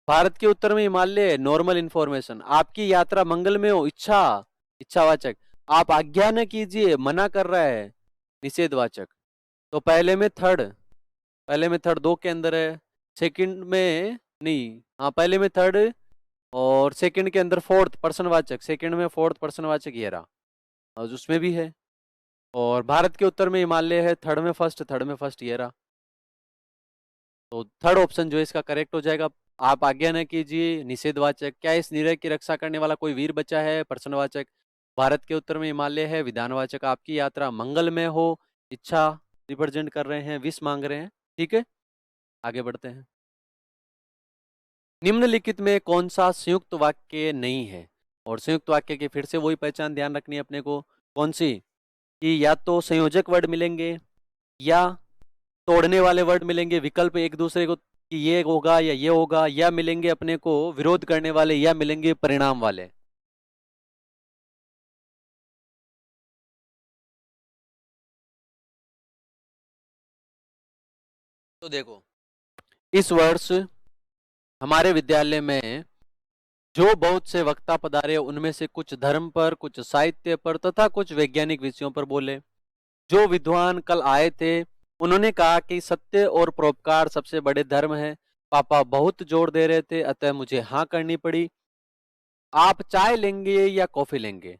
भारत के उत्तर में हिमालय है, नॉर्मल इंफॉर्मेशन। आपकी यात्रा मंगलमय हो, इच्छा, इच्छावाचक। आप आज्ञा न कीजिए, मना कर रहा है, निषेधवाचक। तो पहले में थर्ड दो के अंदर है, सेकंड में नहीं, हाँ पहले में थर्ड और सेकंड के अंदर फोर्थ पर्सनवाचक, सेकंड में फोर्थ पर्सनवाचक ये रहा, और उसमें भी है। और भारत के उत्तर में हिमालय है, थर्ड में फर्स्ट ये रहा। तो थर्ड ऑप्शन जो है इसका करेक्ट हो जाएगा। आप आज्ञा न कीजिए, निषेधवाचक। क्या इस निरय की रक्षा करने वाला कोई वीर बचा है? प्रश्नवाचक। भारत के उत्तर में हिमालय है, विधानवाचक। आपकी यात्रा मंगलमय हो, इच्छा रिप्रेजेंट कर रहे हैं, विश मांग रहे हैं। ठीक है, आगे बढ़ते हैं। निम्नलिखित में कौन सा संयुक्त वाक्य नहीं है? और संयुक्त वाक्य की फिर से वही पहचान ध्यान रखनी है अपने को। कौन सी? कि या तो संयोजक वर्ड मिलेंगे, या तोड़ने वाले वर्ड मिलेंगे, विकल्प एक दूसरे को कि ये होगा या ये होगा, या मिलेंगे अपने को विरोध करने वाले, या मिलेंगे परिणाम वाले। तो देखो, इस वर्ष हमारे विद्यालय में जो बहुत से वक्ता पधारे, उनमें से कुछ धर्म पर, कुछ साहित्य पर तथा कुछ वैज्ञानिक विषयों पर बोले। जो विद्वान कल आए थे, उन्होंने कहा कि सत्य और परोपकार सबसे बड़े धर्म हैं। पापा बहुत जोर दे रहे थे, अतः मुझे हाँ करनी पड़ी। आप चाय लेंगे या कॉफी लेंगे?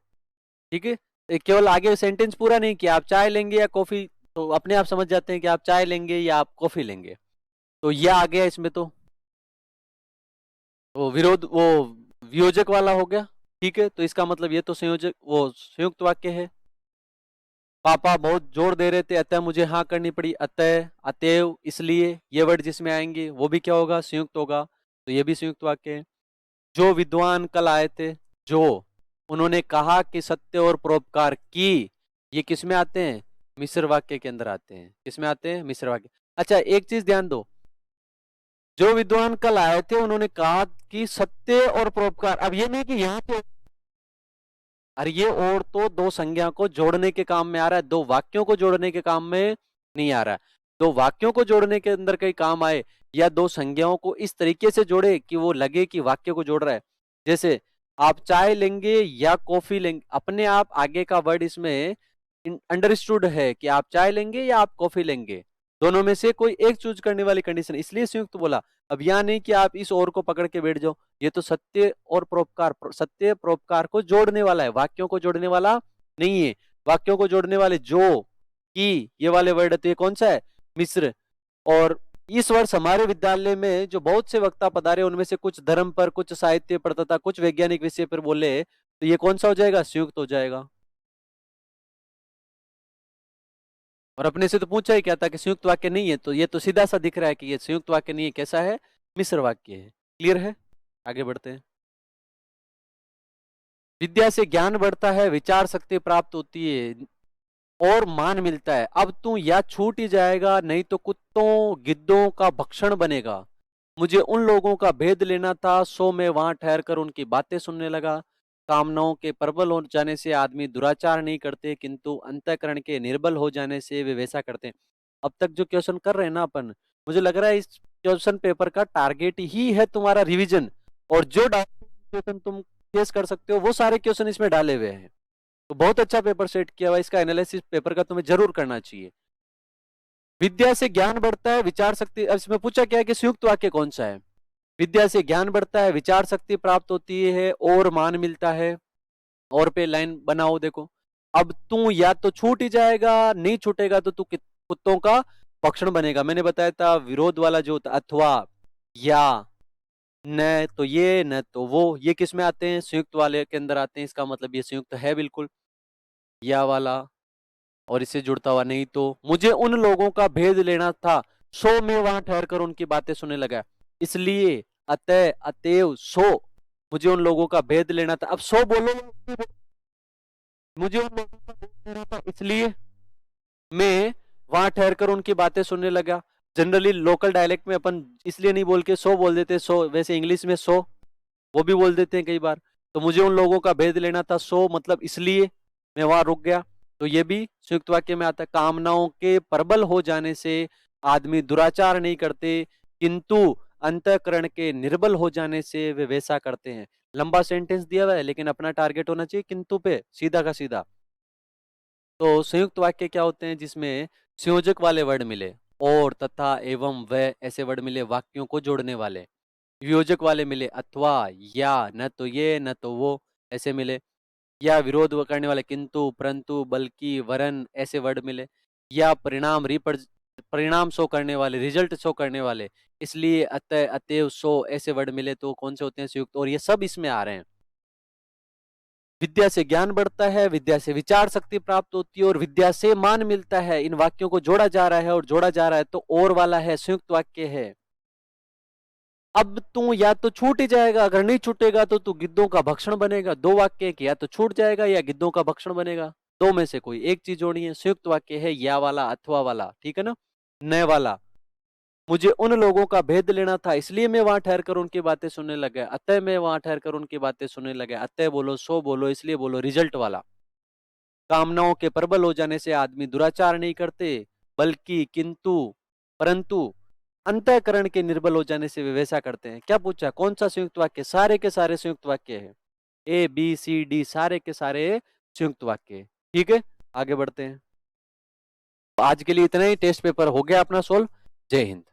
ठीक है, केवल आगे सेंटेंस पूरा नहीं किया, आप चाय लेंगे या कॉफी, तो अपने आप समझ जाते हैं कि आप चाय लेंगे या आप कॉफी लेंगे। तो यह आ गया इसमें, तो विरोध वो वियोजक वाला हो गया। ठीक है, तो इसका मतलब ये तो संयोजक वो संयुक्त वाक्य है। पापा बहुत जोर दे रहे थे, अतः मुझे हाँ करनी पड़ी। अतः, अतएव, इसलिए, ये वर्ड जिसमें आएंगे वो भी क्या होगा? संयुक्त होगा। तो ये भी संयुक्त वाक्य है। जो विद्वान कल आए थे, जो उन्होंने कहा कि सत्य और परोपकार की, ये किस में आते हैं? मिश्र वाक्य के अंदर आते हैं। किस में आते हैं? मिश्र वाक्य। अच्छा, एक चीज ध्यान दो, जो विद्वान कल आए थे उन्होंने कहा कि सत्य और परोपकार। अब ये नहीं कि यहाँ पे, अरे ये और तो दो संज्ञा को जोड़ने के काम में आ रहा है, दो वाक्यों को जोड़ने के काम में नहीं आ रहा है। दो वाक्यों को जोड़ने के अंदर कई काम आए, या दो संज्ञाओं को इस तरीके से जोड़े कि वो लगे कि वाक्य को जोड़ रहा है। जैसे आप चाय लेंगे या कॉफी लेंगे, अपने आप आगे का वर्ड इसमें अंडरस्टूड है कि आप चाय लेंगे या आप कॉफी लेंगे, दोनों में से कोई एक चूज करने वाली कंडीशन, इसलिए संयुक्त बोला। अब यहां नहीं कि आप इस और को पकड़ के बैठ जाओ, ये तो सत्य और परोपकार, सत्य परोपकार को जोड़ने वाला है, वाक्यों को जोड़ने वाला नहीं है। वाक्यों को जोड़ने वाले जो, की, ये वाले वर्ड है, तो ये कौन सा है? मिश्र। और इस वर्ष हमारे विद्यालय में जो बहुत से वक्ता पधारे, उनमें से कुछ धर्म पर, कुछ साहित्य पर तथा कुछ वैज्ञानिक विषय पर बोले, तो ये कौन सा हो जाएगा? संयुक्त हो जाएगा। और अपने से तो पूछा ही क्या था कि संयुक्त वाक्य नहीं है, तो ये तो सीधा सा दिख रहा है कि ये संयुक्त वाक्य नहीं है। कैसा है? मिश्र वाक्य है। क्लियर है? आगे बढ़ते हैं। विद्या से ज्ञान बढ़ता है, विचार शक्ति प्राप्त होती है और मान मिलता है। अब तू या छूट ही जाएगा, नहीं तो कुत्तों गिद्धों का भक्षण बनेगा। मुझे उन लोगों का भेद लेना था, सो मैं वहां ठहर कर उनकी बातें सुनने लगा। कामनाओं के प्रबल हो जाने से आदमी दुराचार नहीं करते, किंतु अंतःकरण के निर्बल हो जाने से वे वैसा करते हैं। अब तक जो क्वेश्चन कर रहे हैं ना अपन, मुझे लग रहा है इस क्वेश्चन पेपर का टारगेट ही है तुम्हारा रिवीजन, और जो क्वेश्चन तुम फेस कर सकते हो वो सारे क्वेश्चन इसमें डाले हुए हैं। तो बहुत अच्छा पेपर सेट किया हुआ, इसका एनालिसिस पेपर का तुम्हें जरूर करना चाहिए। विद्या से ज्ञान बढ़ता है, विचार शक्ति, अब इसमें पूछा क्या है कि संयुक्त वाक्य कौन सा है। विद्या से ज्ञान बढ़ता है, विचार शक्ति प्राप्त होती है और मान मिलता है। और पे लाइन बनाओ, देखो। अब तू या तो छूट ही जाएगा, नहीं छूटेगा तो तू कुत्तों का भक्षण बनेगा। मैंने बताया था विरोध वाला जो होता अथवा, या, न तो ये न तो वो, ये किस में आते हैं, संयुक्त वाले के अंदर आते हैं। इसका मतलब ये संयुक्त है बिल्कुल, या वाला। और इससे जुड़ता हुआ नहीं तो। मुझे उन लोगों का भेद लेना था, सो मैं वहां ठहर कर उनकी बातें सुनने लगा। इसलिए, अतः, अतएव, सो, मुझे उन लोगों का भेद लेना था। अब सो बोलो, मुझे उन लोगों का भेद लेना था इसलिए मैं वहां ठहर कर उनकी बातें सुनने लगा। जनरली लोकल डायलेक्ट में अपन इसलिए नहीं बोल के सो बोल देते, सो, वैसे इंग्लिश में सो वो भी बोल देते हैं कई बार। तो मुझे उन लोगों का भेद लेना था, सो मतलब इसलिए मैं वहां रुक गया। तो ये भी संयुक्त वाक्य में आता है। कामनाओं के प्रबल हो जाने से आदमी दुराचार नहीं करते, किंतु अंतःकरण के निर्बल हो जाने से वे वैसा करते हैं। लंबा सेंटेंस दिया हुआ है, लेकिन अपना टारगेट होना चाहिए किंतु पे, सीधा का सीधा। तो संयुक्त वाक्य क्या होते हैं, जिसमें संयोजक वाले वर्ड मिले, और, तथा, एवं, व ऐसे वर्ड मिले वाक्यों को जोड़ने वाले। वियोजक वाले मिले, अथवा, या, न तो ये न तो वो ऐसे मिले। या विरोध करने वाले, किंतु, परंतु, बल्कि, वरन ऐसे वर्ड मिले। या परिणाम शो करने वाले, रिजल्ट शो करने वाले, इसलिए, अतः, अतएव, सो ऐसे वर्ड मिले। तो कौन से होते हैं, संयुक्त। और ये सब इसमें आ रहे हैं। विद्या से ज्ञान बढ़ता है, विद्या से विचार शक्ति प्राप्त होती है, और विद्या से मान मिलता है। इन वाक्यों को जोड़ा जा रहा है, और जोड़ा जा रहा है तो और वाला है, संयुक्त वाक्य है। अब तू या तो छूट ही जाएगा, अगर नहीं छूटेगा तो तू गिद्धों का भक्षण बनेगा। दो वाक्य कि या तो छूट जाएगा या गिद्धों का भक्षण बनेगा, दो में से कोई एक चीज जोड़नी है। संयुक्त वाक्य है या वाला, अथवा वाला, ठीक है ना। नए वाला, मुझे उन लोगों का भेद लेना था इसलिए मैं वहां ठहर कर उनकी बातें सुनने लगा। अतः मैं वहां ठहर कर उनकी बातें सुनने लगा। अतः बोलो, सो बोलो, इसलिए बोलो, रिजल्ट वाला। कामनाओं के प्रबल हो जाने से आदमी दुराचार नहीं करते, बल्कि, किंतु, परंतु, अंतःकरण के निर्बल हो जाने से वे वैसा करते हैं। क्या पूछा, कौन सा संयुक्त वाक्य, सारे के सारे संयुक्त वाक्य है। ए बी सी डी सारे के सारे संयुक्त वाक्य। ठीक है, आगे बढ़ते हैं। आज के लिए इतना ही। टेस्ट पेपर हो गया अपना सोल्व। जय हिंद।